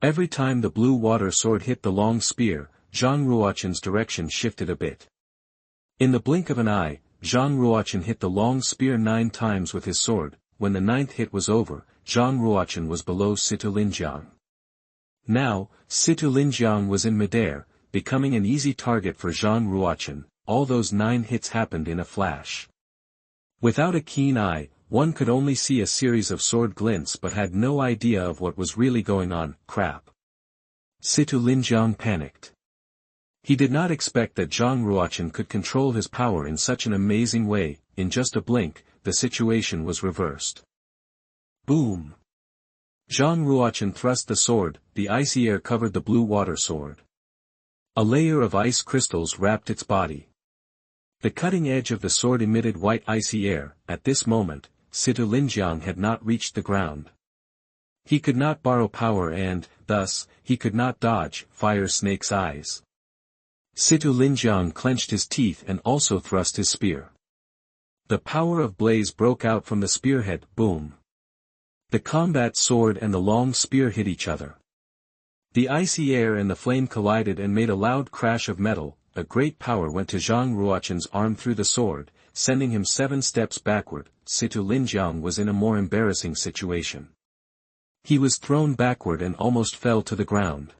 Every time the blue water sword hit the long spear, Zhang Ruochen's direction shifted a bit. In the blink of an eye, Zhang Ruochen hit the long spear 9 times with his sword. When the 9th hit was over, Zhang Ruochen was below Situ Linjiang. Now, Situ Linjiang was in midair, becoming an easy target for Zhang Ruochen. All those 9 hits happened in a flash. Without a keen eye, one could only see a series of sword glints but had no idea of what was really going on. Crap. Situ Linjiang panicked. He did not expect that Zhang Ruochen could control his power in such an amazing way. In just a blink, the situation was reversed. Boom! Zhang Ruochen thrust the sword. The icy air covered the blue water sword. A layer of ice crystals wrapped its body. The cutting edge of the sword emitted white icy air. At this moment, Situ Linjiang had not reached the ground. He could not borrow power and, thus, he could not dodge Fire Snake's eyes. Situ Linjiang clenched his teeth and also thrust his spear. The power of blaze broke out from the spearhead. Boom! The combat sword and the long spear hit each other. The icy air and the flame collided and made a loud crash of metal. A great power went to Zhang Ruochen's arm through the sword, sending him 7 steps backward. Situ Linjiang was in a more embarrassing situation. He was thrown backward and almost fell to the ground.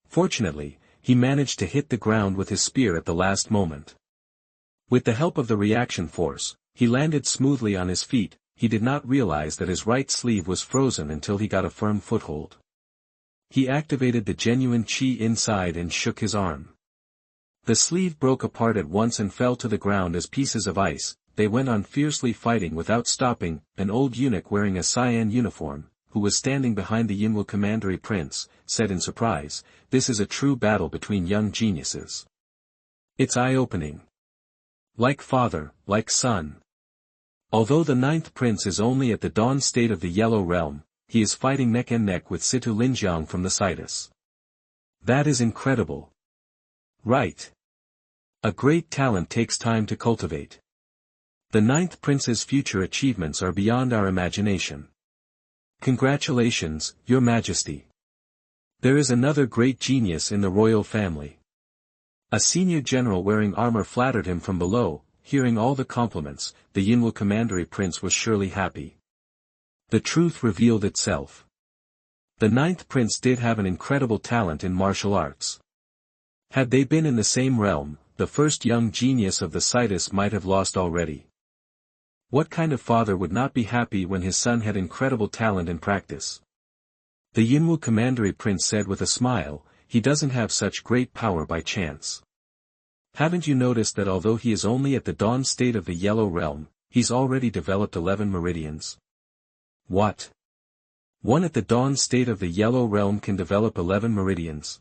Fortunately, he managed to hit the ground with his spear at the last moment. With the help of the reaction force, he landed smoothly on his feet. He did not realize that his right sleeve was frozen until he got a firm foothold. He activated the genuine chi inside and shook his arm. The sleeve broke apart at once and fell to the ground as pieces of ice. They went on fiercely fighting without stopping. An old eunuch wearing a cyan uniform, who was standing behind the Yinwu commandery prince, said in surprise, "This is a true battle between young geniuses. It's eye-opening. Like father, like son." Although the ninth prince is only at the dawn state of the Yellow Realm, he is fighting neck and neck with Situ Linjiang from the Citus. That is incredible. Right. A great talent takes time to cultivate. The ninth prince's future achievements are beyond our imagination. Congratulations, Your Majesty. There is another great genius in the royal family. A senior general wearing armor flattered him from below. Hearing all the compliments, the Yinwu commandery prince was surely happy. The truth revealed itself. The ninth prince did have an incredible talent in martial arts. Had they been in the same realm, the first young genius of the Citus might have lost already. What kind of father would not be happy when his son had incredible talent in practice? The Yinwu commandery prince said with a smile, "He doesn't have such great power by chance. Haven't you noticed that although he is only at the dawn state of the Yellow Realm, he's already developed 11 meridians?" What? One at the dawn state of the Yellow Realm can develop 11 meridians?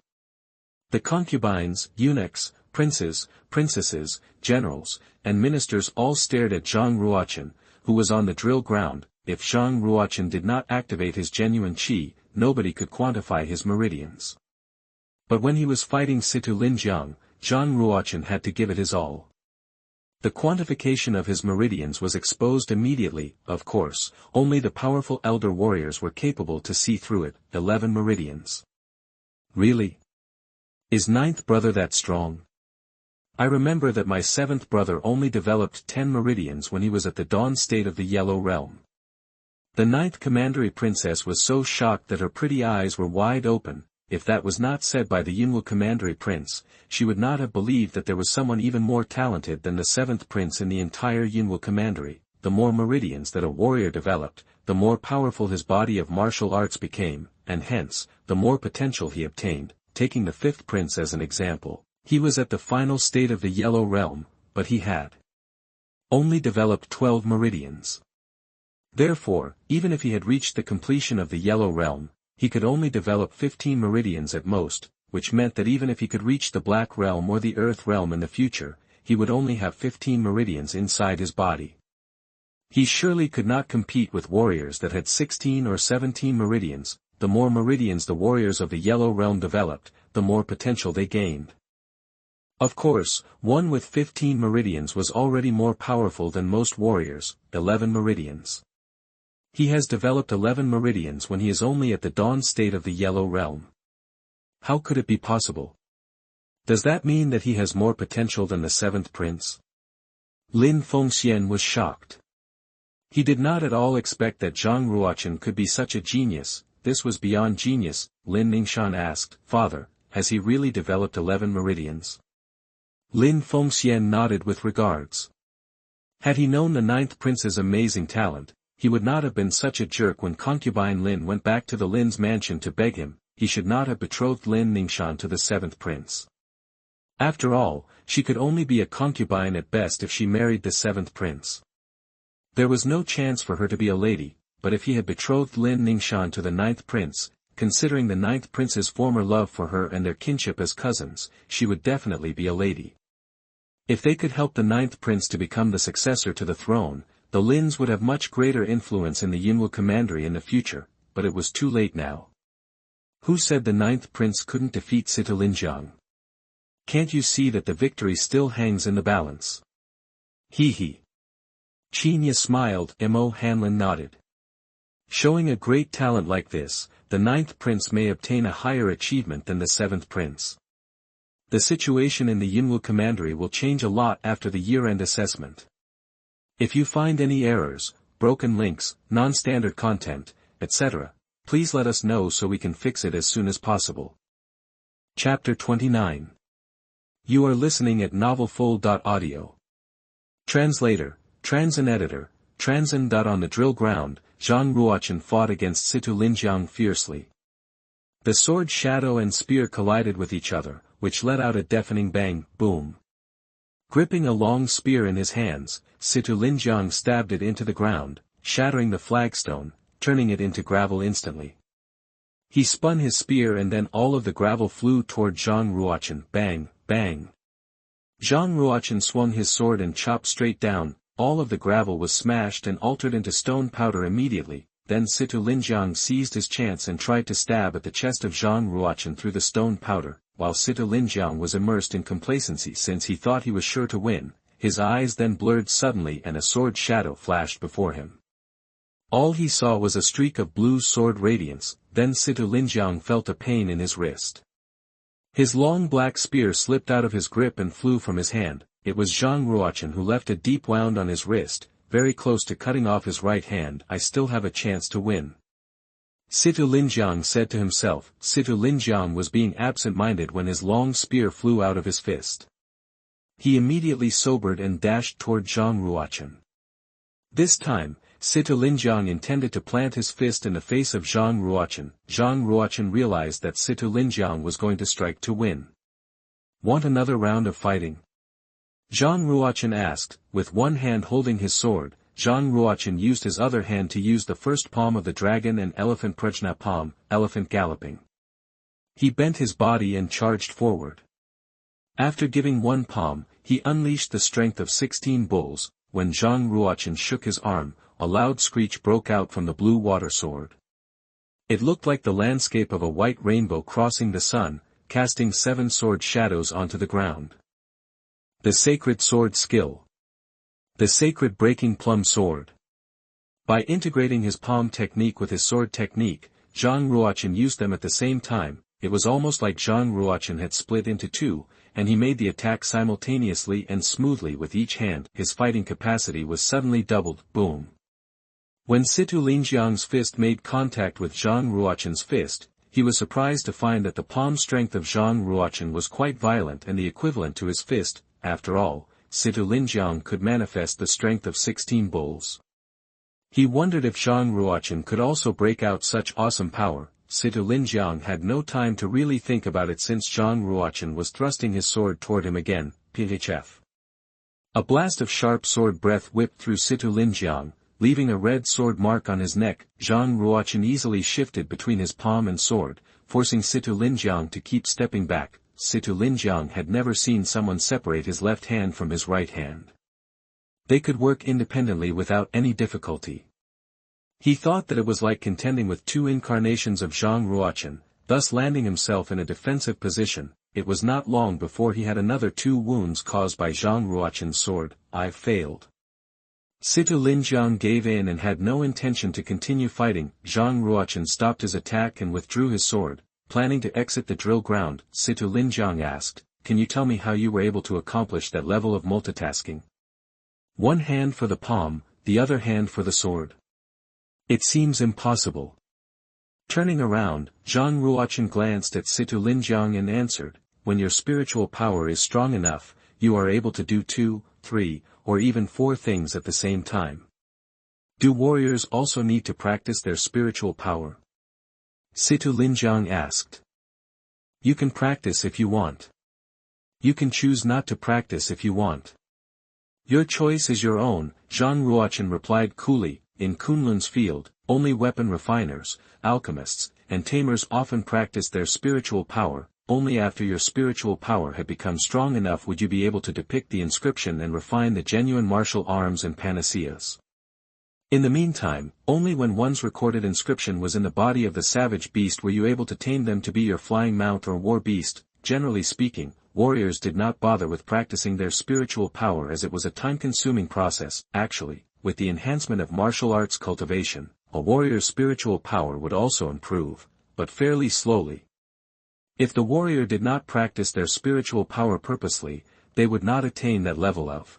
The concubines, eunuchs, princes, princesses, generals, and ministers all stared at Zhang Ruo Chen, who was on the drill ground. If Zhang Ruo Chen did not activate his genuine chi, nobody could quantify his meridians. But when he was fighting Situ Linjiang, Zhang Ruo Chen had to give it his all. The quantification of his meridians was exposed immediately. Of course, only the powerful elder warriors were capable to see through it. 11 meridians. Really? Is ninth brother that strong? I remember that my seventh brother only developed 10 meridians when he was at the dawn state of the Yellow Realm. The ninth commandery princess was so shocked that her pretty eyes were wide open. If that was not said by the Yinwu commandery prince, she would not have believed that there was someone even more talented than the seventh prince in the entire Yinwu commandery. The more meridians that a warrior developed, the more powerful his body of martial arts became, and hence, the more potential he obtained. Taking the fifth prince as an example, he was at the final state of the Yellow Realm, but he had only developed 12 meridians. Therefore, even if he had reached the completion of the Yellow Realm, he could only develop 15 meridians at most, which meant that even if he could reach the Black Realm or the Earth Realm in the future, he would only have 15 meridians inside his body. He surely could not compete with warriors that had 16 or 17 meridians. The more meridians the warriors of the Yellow Realm developed, the more potential they gained. Of course, one with 15 meridians was already more powerful than most warriors. 11 meridians. He has developed 11 meridians when he is only at the dawn state of the Yellow Realm. How could it be possible? Does that mean that he has more potential than the seventh prince? Lin Fengxian was shocked. He did not at all expect that Zhang Ruochen could be such a genius. This was beyond genius. Lin Ningxian asked, "Father, has he really developed 11 meridians?" Lin Fengxian nodded with regards. Had he known the ninth prince's amazing talent, he would not have been such a jerk when concubine Lin went back to the Lin's mansion to beg him. He should not have betrothed Lin Ningxian to the seventh prince. After all, she could only be a concubine at best if she married the seventh prince. There was no chance for her to be a lady. But if he had betrothed Lin Ningxian to the ninth prince, considering the ninth prince's former love for her and their kinship as cousins, she would definitely be a lady. If they could help the ninth prince to become the successor to the throne, the Lins would have much greater influence in the Yinwu commandery in the future, but it was too late now. Who said the ninth prince couldn't defeat Situ Linjiang? Can't you see that the victory still hangs in the balance? Hee hee. Qinya smiled. Mo Hanlin nodded. Showing a great talent like this, the ninth prince may obtain a higher achievement than the seventh prince. The situation in the Yinwu commandery will change a lot after the year-end assessment. If you find any errors, broken links, non-standard content, etc., please let us know so we can fix it as soon as possible. Chapter 29. You are listening at novelfull.audio. Translator, Transin Editor, Transin. On the drill ground, Zhang Ruochen fought against Situ Linjiang fiercely. The sword shadow and spear collided with each other, which let out a deafening bang, boom. Gripping a long spear in his hands, Zhang stabbed it into the ground, shattering the flagstone, turning it into gravel instantly. He spun his spear and then all of the gravel flew toward Zhang Ruo Chen, bang, bang. Zhang Ruo Chen swung his sword and chopped straight down, all of the gravel was smashed and altered into stone powder immediately, then Zhang seized his chance and tried to stab at the chest of Zhang Ruo Chen through the stone powder, while Zhang was immersed in complacency since he thought he was sure to win, his eyes then blurred suddenly and a sword shadow flashed before him. All he saw was a streak of blue sword radiance, then Zhang felt a pain in his wrist. His long black spear slipped out of his grip and flew from his hand. It was Zhang Ruo Chen who left a deep wound on his wrist, very close to cutting off his right hand. I still have a chance to win. Zhang said to himself. Zhang was being absent-minded when his long spear flew out of his fist. He immediately sobered and dashed toward Zhang Ruo Chen. This time, Zhang intended to plant his fist in the face of Zhang Ruo Chen. Zhang Ruo Chen realized that Zhang was going to strike to win. Want another round of fighting? Zhang Ruo Chen asked, with one hand holding his sword. Zhang Ruo Chen used his other hand to use the first palm of the dragon and elephant prajna palm, elephant galloping. He bent his body and charged forward. After giving one palm, he unleashed the strength of 16 bulls. When Zhang Ruo Chen shook his arm, a loud screech broke out from the blue water sword. It looked like the landscape of a white rainbow crossing the sun, casting 7 sword shadows onto the ground. The sacred sword skill. The sacred breaking plum sword. By integrating his palm technique with his sword technique, Zhang Ruo Chen used them at the same time. It was almost like Zhang Ruo Chen had split into two, and he made the attack simultaneously and smoothly with each hand. His fighting capacity was suddenly doubled, boom. When Zhang's fist made contact with Zhang Ruo Chen's fist, he was surprised to find that the palm strength of Zhang Ruo Chen was quite violent and the equivalent to his fist. After all, Zhang could manifest the strength of 16 bulls. He wondered if Zhang Ruo Chen could also break out such awesome power. Zhang had no time to really think about it since Zhang Ruo Chen was thrusting his sword toward him again. Phf. A blast of sharp sword breath whipped through Zhang, leaving a red sword mark on his neck. Zhang Ruo Chen easily shifted between his palm and sword, forcing Zhang to keep stepping back. Zhang had never seen someone separate his left hand from his right hand. They could work independently without any difficulty. He thought that it was like contending with 2 incarnations of Zhang Ruo Chen, thus landing himself in a defensive position. It was not long before he had another 2 wounds caused by Zhang Ruo Chen's sword. I failed. Zhang gave in and had no intention to continue fighting. Zhang Ruo Chen stopped his attack and withdrew his sword, planning to exit the drill ground. Zhang asked, "Can you tell me how you were able to accomplish that level of multitasking? One hand for the palm, the other hand for the sword. It seems impossible." Turning around, Zhang Ruo Chen glanced at Zhang and answered, "When your spiritual power is strong enough, you are able to do 2, 3, or even 4 things at the same time. Do warriors also need to practice their spiritual power?" Zhang asked. "You can practice if you want. You can choose not to practice if you want. Your choice is your own," Zhang Ruo Chen replied coolly. In Kunlun's Field, only weapon refiners, alchemists, and tamers often practice their spiritual power. Only after your spiritual power had become strong enough would you be able to depict the inscription and refine the genuine martial arms and panaceas. In the meantime, only when one's recorded inscription was in the body of the savage beast were you able to tame them to be your flying mount or war beast. Generally speaking, warriors did not bother with practicing their spiritual power as it was a time-consuming process. Actually, with the enhancement of martial arts cultivation, a warrior's spiritual power would also improve, but fairly slowly. If the warrior did not practice their spiritual power purposely, they would not attain that level of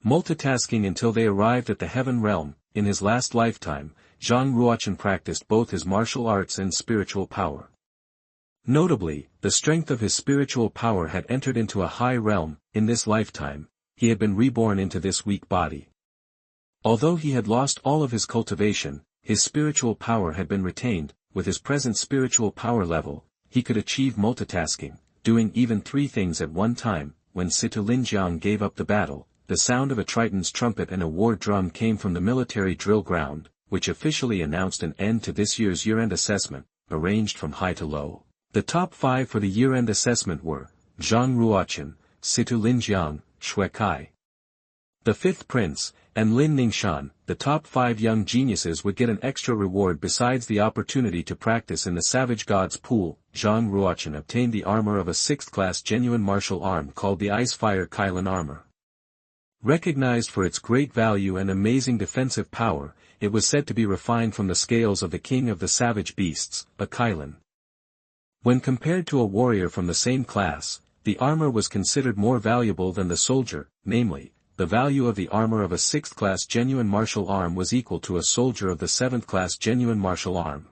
multitasking until they arrived at the heaven realm. In his last lifetime, Zhang Ruo Chen practiced both his martial arts and spiritual power. Notably, the strength of his spiritual power had entered into a high realm. In this lifetime, he had been reborn into this weak body. Although he had lost all of his cultivation, his spiritual power had been retained. with his present spiritual power level, he could achieve multitasking, doing even 3 things at one time. When Zhang gave up the battle, the sound of a Triton's trumpet and a war drum came from the military drill ground, which officially announced an end to this year's year-end assessment, arranged from high to low. The top 5 for the year-end assessment were Zhang Ruo Chen, Zhang, Shui Kai, the 5th prince, and Lin Ningxuan. The top 5 young geniuses would get an extra reward besides the opportunity to practice in the Savage Gods pool. Zhang Ruochen obtained the armor of a 6th-class genuine martial arm called the Ice-Fire Kylan armor. Recognized for its great value and amazing defensive power, it was said to be refined from the scales of the king of the savage beasts, a Kylan. When compared to a warrior from the same class, the armor was considered more valuable than the soldier, namely, the value of the armor of a 6th-class genuine martial arm was equal to a soldier of the 7th-class genuine martial arm.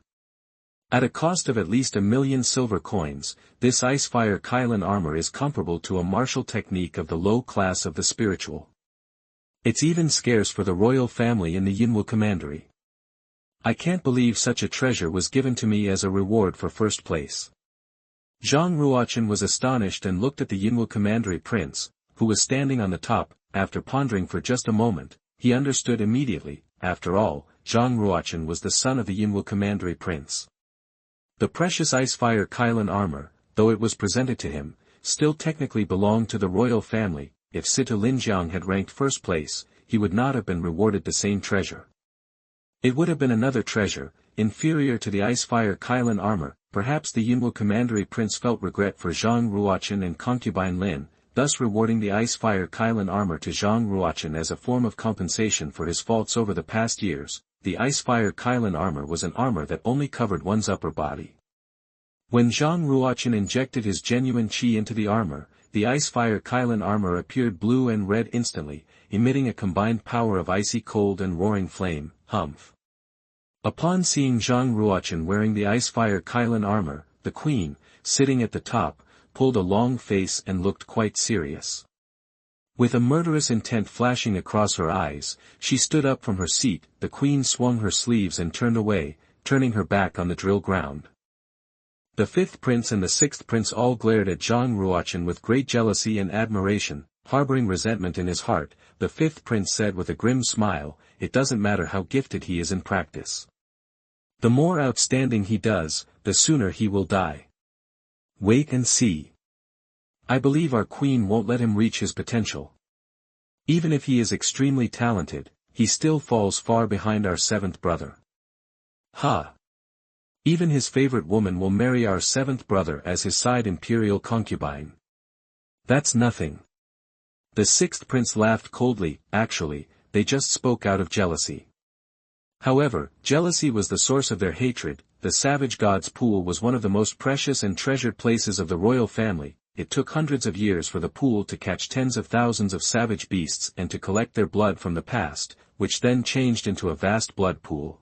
At a cost of at least 1,000,000 silver coins, this Ice-Fire Kylan armor is comparable to a martial technique of the low class of the spiritual. It's even scarce for the royal family in the Yinwu commandery. I can't believe such a treasure was given to me as a reward for first place. Zhang Ruochen was astonished and looked at the Yinwu commandery prince, who was standing on the top. After pondering for just a moment, he understood immediately. After all, Zhang Ruochen was the son of the Yinwu commandery prince. The precious Ice-Fire Kylan armor, though it was presented to him, still technically belonged to the royal family. If Zhang had ranked first place, he would not have been rewarded the same treasure. It would have been another treasure, inferior to the Ice-Fire Kylan armor. Perhaps the Yinwu commandery prince felt regret for Zhang Ruochen and concubine Lin, thus rewarding the Ice-Fire Kylan armor to Zhang Ruochen as a form of compensation for his faults over the past years. The Ice-Fire Kylan armor was an armor that only covered one's upper body. When Zhang Ruochen injected his genuine qi into the armor, the Ice-Fire Kylan armor appeared blue and red instantly, emitting a combined power of icy cold and roaring flame. Humph! Upon seeing Zhang Ruochen wearing the Ice-Fire Kylan armor, the queen, sitting at the top, pulled a long face and looked quite serious. With a murderous intent flashing across her eyes, she stood up from her seat. The queen swung her sleeves and turned away, turning her back on the drill ground. The 5th prince and the 6th prince all glared at Zhang Ruochen with great jealousy and admiration. Harboring resentment in his heart, the 5th prince said with a grim smile, "It doesn't matter how gifted he is in practice. The more outstanding he does, the sooner he will die. Wait and see. I believe our queen won't let him reach his potential. Even if he is extremely talented, he still falls far behind our 7th brother. Ha! Even his favorite woman will marry our 7th brother as his side imperial concubine. That's nothing." The 6th prince laughed coldly. Actually, they just spoke out of jealousy. However, jealousy was the source of their hatred. The Savage Gods pool was one of the most precious and treasured places of the royal family. It took hundreds of years for the pool to catch tens of thousands of savage beasts and to collect their blood from the past, which then changed into a vast blood pool.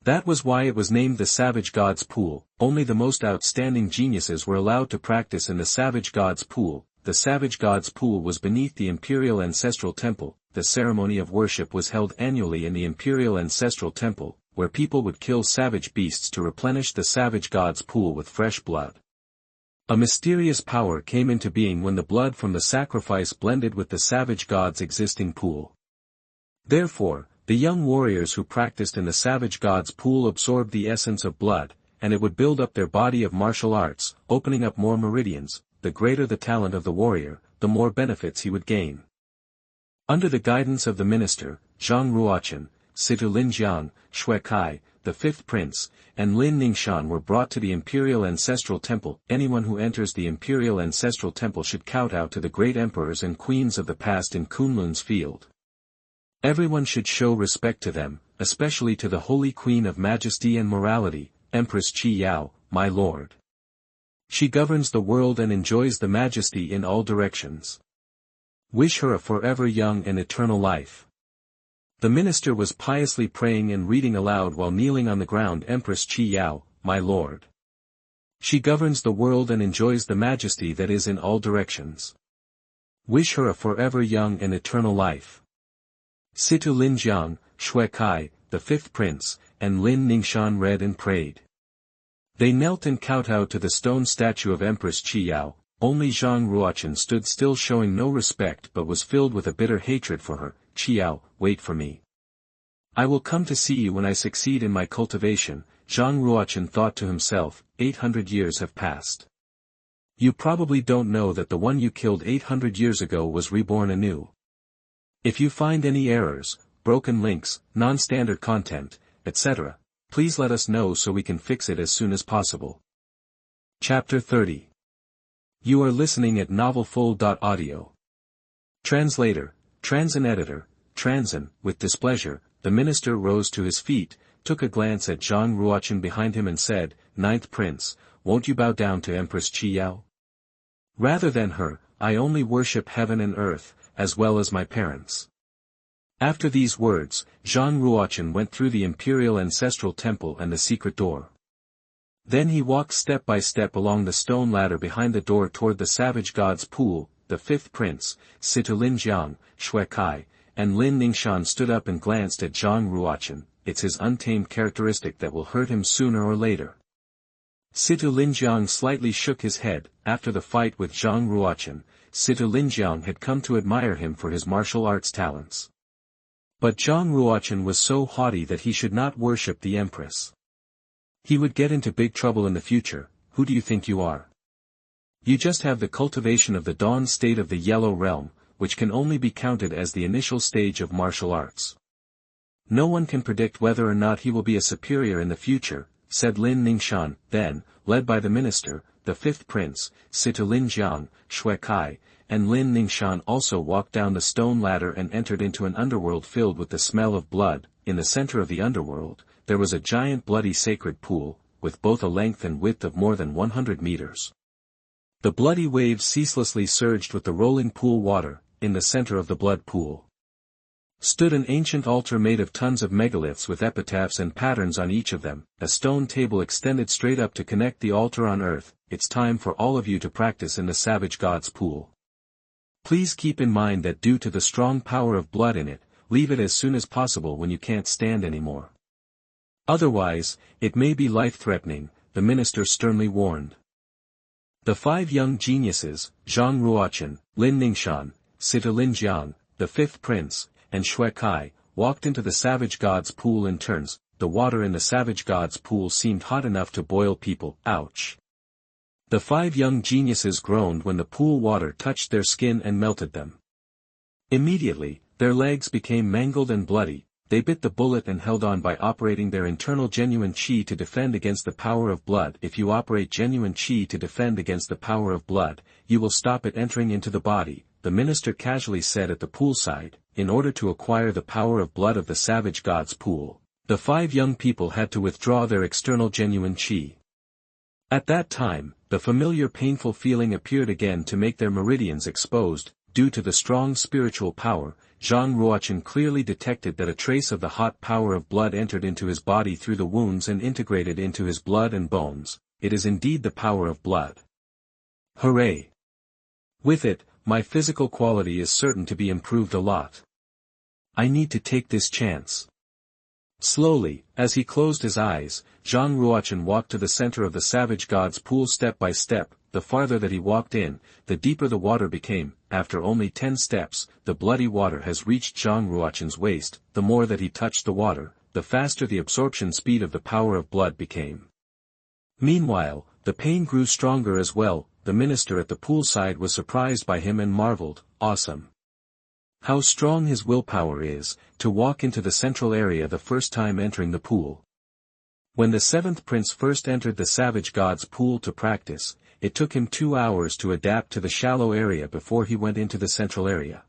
That was why it was named the Savage Gods pool. Only the most outstanding geniuses were allowed to practice in the Savage Gods pool. The Savage Gods pool was beneath the Imperial Ancestral Temple. The ceremony of worship was held annually in the Imperial Ancestral Temple, where people would kill savage beasts to replenish the Savage Gods pool with fresh blood. A mysterious power came into being when the blood from the sacrifice blended with the Savage Gods' existing pool. Therefore, the young warriors who practiced in the Savage Gods pool absorbed the essence of blood, and it would build up their body of martial arts, opening up more meridians. The greater the talent of the warrior, the more benefits he would gain. Under the guidance of the minister, Zhang Ruochen, Zhang, Shui Kai, the 5th prince, and Lin Ningxuan were brought to the Imperial Ancestral Temple. Anyone who enters the Imperial Ancestral Temple should kowtow to the great emperors and queens of the past in Kunlun Field. Everyone should show respect to them, especially to the Holy Queen of Majesty and Morality, Empress Chi Yao, my lord. She governs the world and enjoys the Majesty in all directions. Wish her a forever young and eternal life." The minister was piously praying and reading aloud while kneeling on the ground. "Empress Chi Yao, my lord. She governs the world and enjoys the Majesty that is in all directions. Wish her a forever young and eternal life." Zhang, Shui Kai, the 5th prince, and Lin Ningxuan read and prayed. They knelt and kowtowed to the stone statue of Empress Chi Yao. Only Zhang Ruo Chen stood still, showing no respect but was filled with a bitter hatred for her. Chi Yao, wait for me. I will come to see you when I succeed in my cultivation. Zhang Ruo Chen thought to himself, 800 years have passed. You probably don't know that the one you killed 800 years ago was reborn anew. If you find any errors, broken links, non-standard content, etc., please let us know so we can fix it as soon as possible. Chapter 30. You are listening at novelfull.audio. Translator, Transin Editor, Transin. With displeasure, the minister rose to his feet, took a glance at Zhang Ruo Chen behind him and said, Ninth Prince, won't you bow down to Empress Chi Yao? Rather than her, I only worship heaven and earth, as well as my parents. After these words, Zhang Ruo Chen went through the Imperial Ancestral Temple and the secret door. Then he walked step by step along the stone ladder behind the door toward the savage god's pool. The fifth prince, Situ Lin Jiang, Shui Kai, and Lin Ningxian stood up and glanced at Zhang Ruo Chen. It's his untamed characteristic that will hurt him sooner or later. Situ Lin Jiang slightly shook his head. After the fight with Zhang Ruo Chen, Situ Lin Jiang had come to admire him for his martial arts talents. But Zhang Ruo Chen was so haughty that he should not worship the empress. He would get into big trouble in the future. Who do you think you are? You just have the cultivation of the dawn state of the Yellow Realm, which can only be counted as the initial stage of martial arts. No one can predict whether or not he will be a superior in the future, said Lin Ningxian. Then, led by the minister, the fifth prince, Situ Lin Jiang, Shui Kai, and Lin Ningxian also walked down the stone ladder and entered into an underworld filled with the smell of blood. In the center of the underworld, there was a giant bloody sacred pool, with both a length and width of more than 100 meters. The bloody waves ceaselessly surged with the rolling pool water. In the center of the blood pool stood an ancient altar made of tons of megaliths with epitaphs and patterns on each of them. A stone table extended straight up to connect the altar on earth. It's time for all of you to practice in the savage god's pool. Please keep in mind that due to the strong power of blood in it, leave it as soon as possible when you can't stand anymore. Otherwise, it may be life-threatening, the minister sternly warned. The five young geniuses, Zhang Ruo Chen, Lin Ningxian, Situ Lin Jiang, the fifth prince, and Shui Kai, walked into the savage god's pool in turns. The water in the savage god's pool seemed hot enough to boil people. Ouch! The five young geniuses groaned when the pool water touched their skin and melted them. Immediately, their legs became mangled and bloody. They bit the bullet and held on by operating their internal genuine chi to defend against the power of blood. If you operate genuine chi to defend against the power of blood, you will stop it entering into the body, the minister casually said at the poolside. In order to acquire the power of blood of the savage god's pool, the five young people had to withdraw their external genuine chi. At that time, the familiar painful feeling appeared again to make their meridians exposed. Due to the strong spiritual power, Zhang Ruo Chen clearly detected that a trace of the hot power of blood entered into his body through the wounds and integrated into his blood and bones. It is indeed the power of blood. Hooray! With it, my physical quality is certain to be improved a lot. I need to take this chance. Slowly, as he closed his eyes, Zhang Ruo Chen walked to the center of the savage god's pool step by step. The farther that he walked in, the deeper the water became. After only 10 steps, the bloody water has reached Zhang Ruo Chen's waist. The more that he touched the water, the faster the absorption speed of the power of blood became. Meanwhile, the pain grew stronger as well. The minister at the poolside was surprised by him and marveled. Awesome! How strong his willpower is, to walk into the central area the first time entering the pool. When the seventh prince first entered the savage god's pool to practice, it took him 2 hours to adapt to the shallow area before he went into the central area.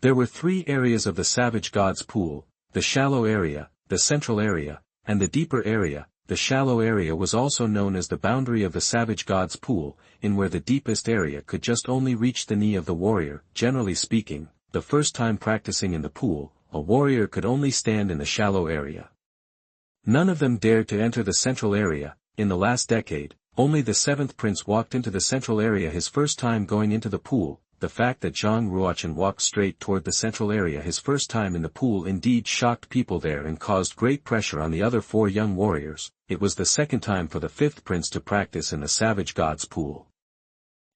There were 3 areas of the savage god's pool: the shallow area, the central area, and the deeper area. The shallow area was also known as the boundary of the savage god's pool, in where the deepest area could just only reach the knee of the warrior. Generally speaking, the first time practicing in the pool, a warrior could only stand in the shallow area. None of them dared to enter the central area. In the last decade, only the seventh prince walked into the central area his first time going into the pool. the fact that Zhang Ruo Chen walked straight toward the central area his first time in the pool indeed shocked people there and caused great pressure on the other 4 young warriors. It was the second time for the 5th prince to practice in the savage god's pool.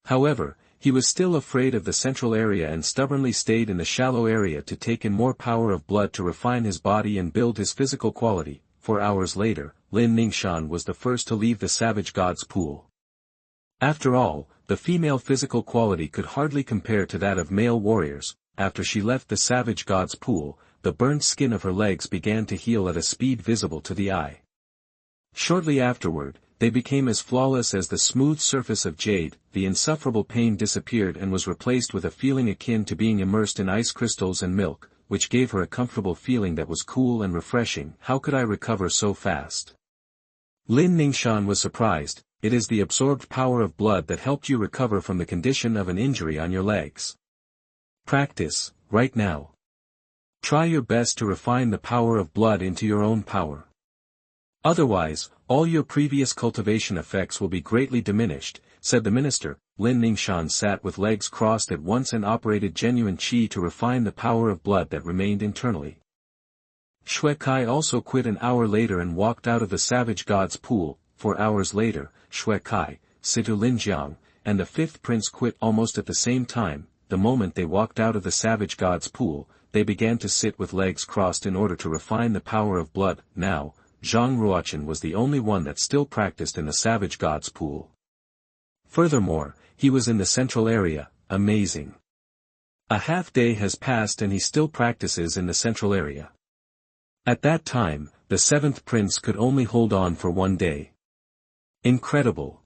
However, he was still afraid of the central area and stubbornly stayed in the shallow area to take in more power of blood to refine his body and build his physical quality. 4 hours later, Lin Ningshan was the first to leave the savage god's pool. After all, the female physical quality could hardly compare to that of male warriors. After she left the savage god's pool, the burnt skin of her legs began to heal at a speed visible to the eye. Shortly afterward, they became as flawless as the smooth surface of jade. The insufferable pain disappeared and was replaced with a feeling akin to being immersed in ice crystals and milk, which gave her a comfortable feeling that was cool and refreshing. How could I recover so fast? Lin Ningshan was surprised. It is the absorbed power of blood that helped you recover from the condition of an injury on your legs. Practice, right now. Try your best to refine the power of blood into your own power. Otherwise, all your previous cultivation effects will be greatly diminished, said the minister. Lin Ningshan sat with legs crossed at once and operated genuine qi to refine the power of blood that remained internally. Shui Kai also quit an hour later and walked out of the savage god's pool. 4 hours later, Shui Kai, Situ Linjiang, and the 5th prince quit almost at the same time. The moment they walked out of the savage god's pool, they began to sit with legs crossed in order to refine the power of blood. Now, Zhang Ruo Chen was the only one that still practiced in the savage god's pool. Furthermore, he was in the central area. Amazing. A half day has passed and he still practices in the central area. At that time, the 7th prince could only hold on for 1 day. Incredible.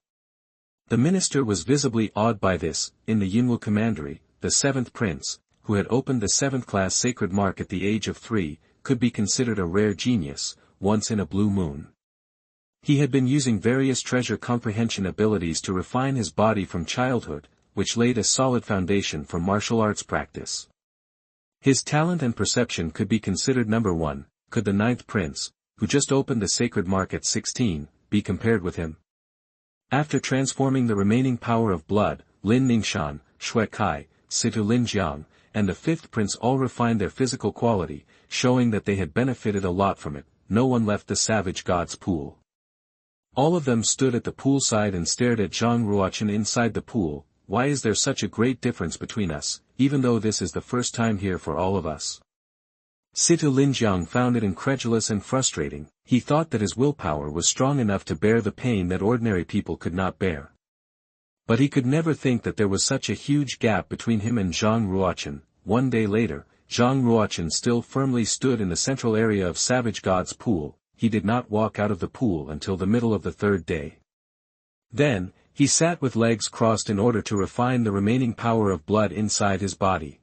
The minister was visibly awed by this. In the Yinwu commandery, the 7th prince, who had opened the 7th class sacred mark at the age of 3, could be considered a rare genius, once in a blue moon. He had been using various treasure comprehension abilities to refine his body from childhood, which laid a solid foundation for martial arts practice. His talent and perception could be considered number 1. Could the 9th prince, who just opened the sacred mark at 16, be compared with him? After transforming the remaining power of blood, Lin Ningshan, Shui Kai, Situ Linjiang, and the 5th prince all refined their physical quality, showing that they had benefited a lot from it. No one left the savage god's pool. All of them stood at the poolside and stared at Zhang Ruo Chen inside the pool. Why is there such a great difference between us, even though this is the first time here for all of us? Situ Linjiang found it incredulous and frustrating. He thought that his willpower was strong enough to bear the pain that ordinary people could not bear. But he could never think that there was such a huge gap between him and Zhang Ruo Chen. 1 day later, Zhang Ruo Chen still firmly stood in the central area of savage god's pool. He did not walk out of the pool until the middle of the 3rd day. Then, he sat with legs crossed in order to refine the remaining power of blood inside his body.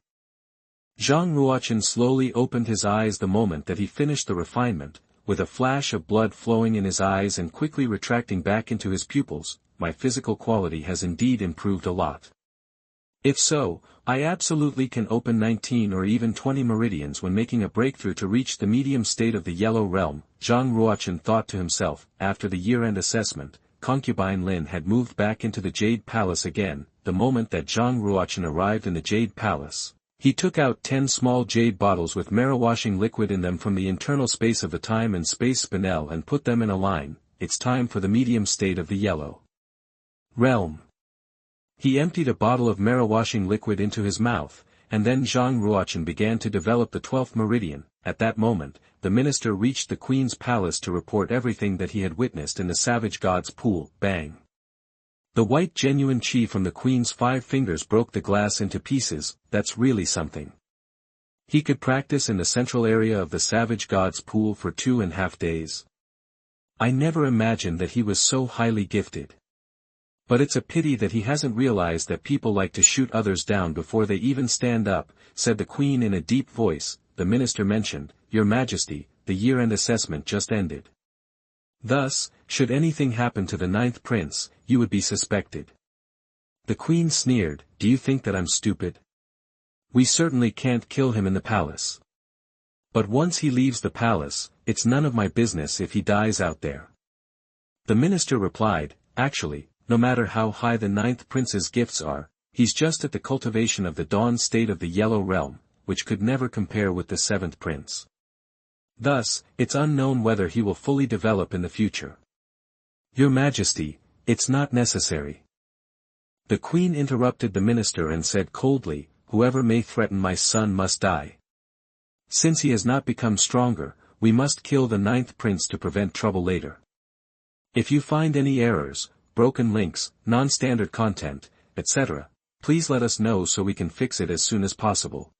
Zhang Ruo Chen slowly opened his eyes the moment that he finished the refinement, with a flash of blood flowing in his eyes and quickly retracting back into his pupils. My physical quality has indeed improved a lot. If so, I absolutely can open 19 or even 20 meridians when making a breakthrough to reach the medium state of the Yellow Realm, Zhang Ruo Chen thought to himself. After the year-end assessment, concubine Lin had moved back into the Jade Palace again. The moment that Zhang Ruo Chen arrived in the Jade Palace, he took out 10 small jade bottles with mirror-washing liquid in them from the internal space of the time and space spinel and put them in a line. It's time for the medium state of the Yellow Realm. He emptied a bottle of mirror-washing liquid into his mouth, and then Zhang Ruo Chen began to develop the 12th meridian. At that moment, the minister reached the queen's palace to report everything that he had witnessed in the savage god's pool. Bang! The white genuine qi from the queen's 5 fingers broke the glass into pieces. That's really something. He could practice in the central area of the savage god's pool for 2.5 days. I never imagined that he was so highly gifted. But it's a pity that he hasn't realized that people like to shoot others down before they even stand up, said the queen in a deep voice. The minister mentioned, Your Majesty, the year-end assessment just ended. Thus, should anything happen to the 9th prince, you would be suspected. The queen sneered, Do you think that I'm stupid? We certainly can't kill him in the palace. But once he leaves the palace, it's none of my business if he dies out there. The minister replied, Actually, no matter how high the 9th prince's gifts are, He's just at the cultivation of the dawn state of the Yellow Realm, which could never compare with the 7th prince. Thus, it's unknown whether he will fully develop in the future. Your Majesty, it's not necessary. The queen interrupted the minister and said coldly, whoever may threaten my son must die. Since he has not become stronger, we must kill the 9th prince to prevent trouble later. If you find any errors, broken links, non-standard content, etc., please let us know so we can fix it as soon as possible.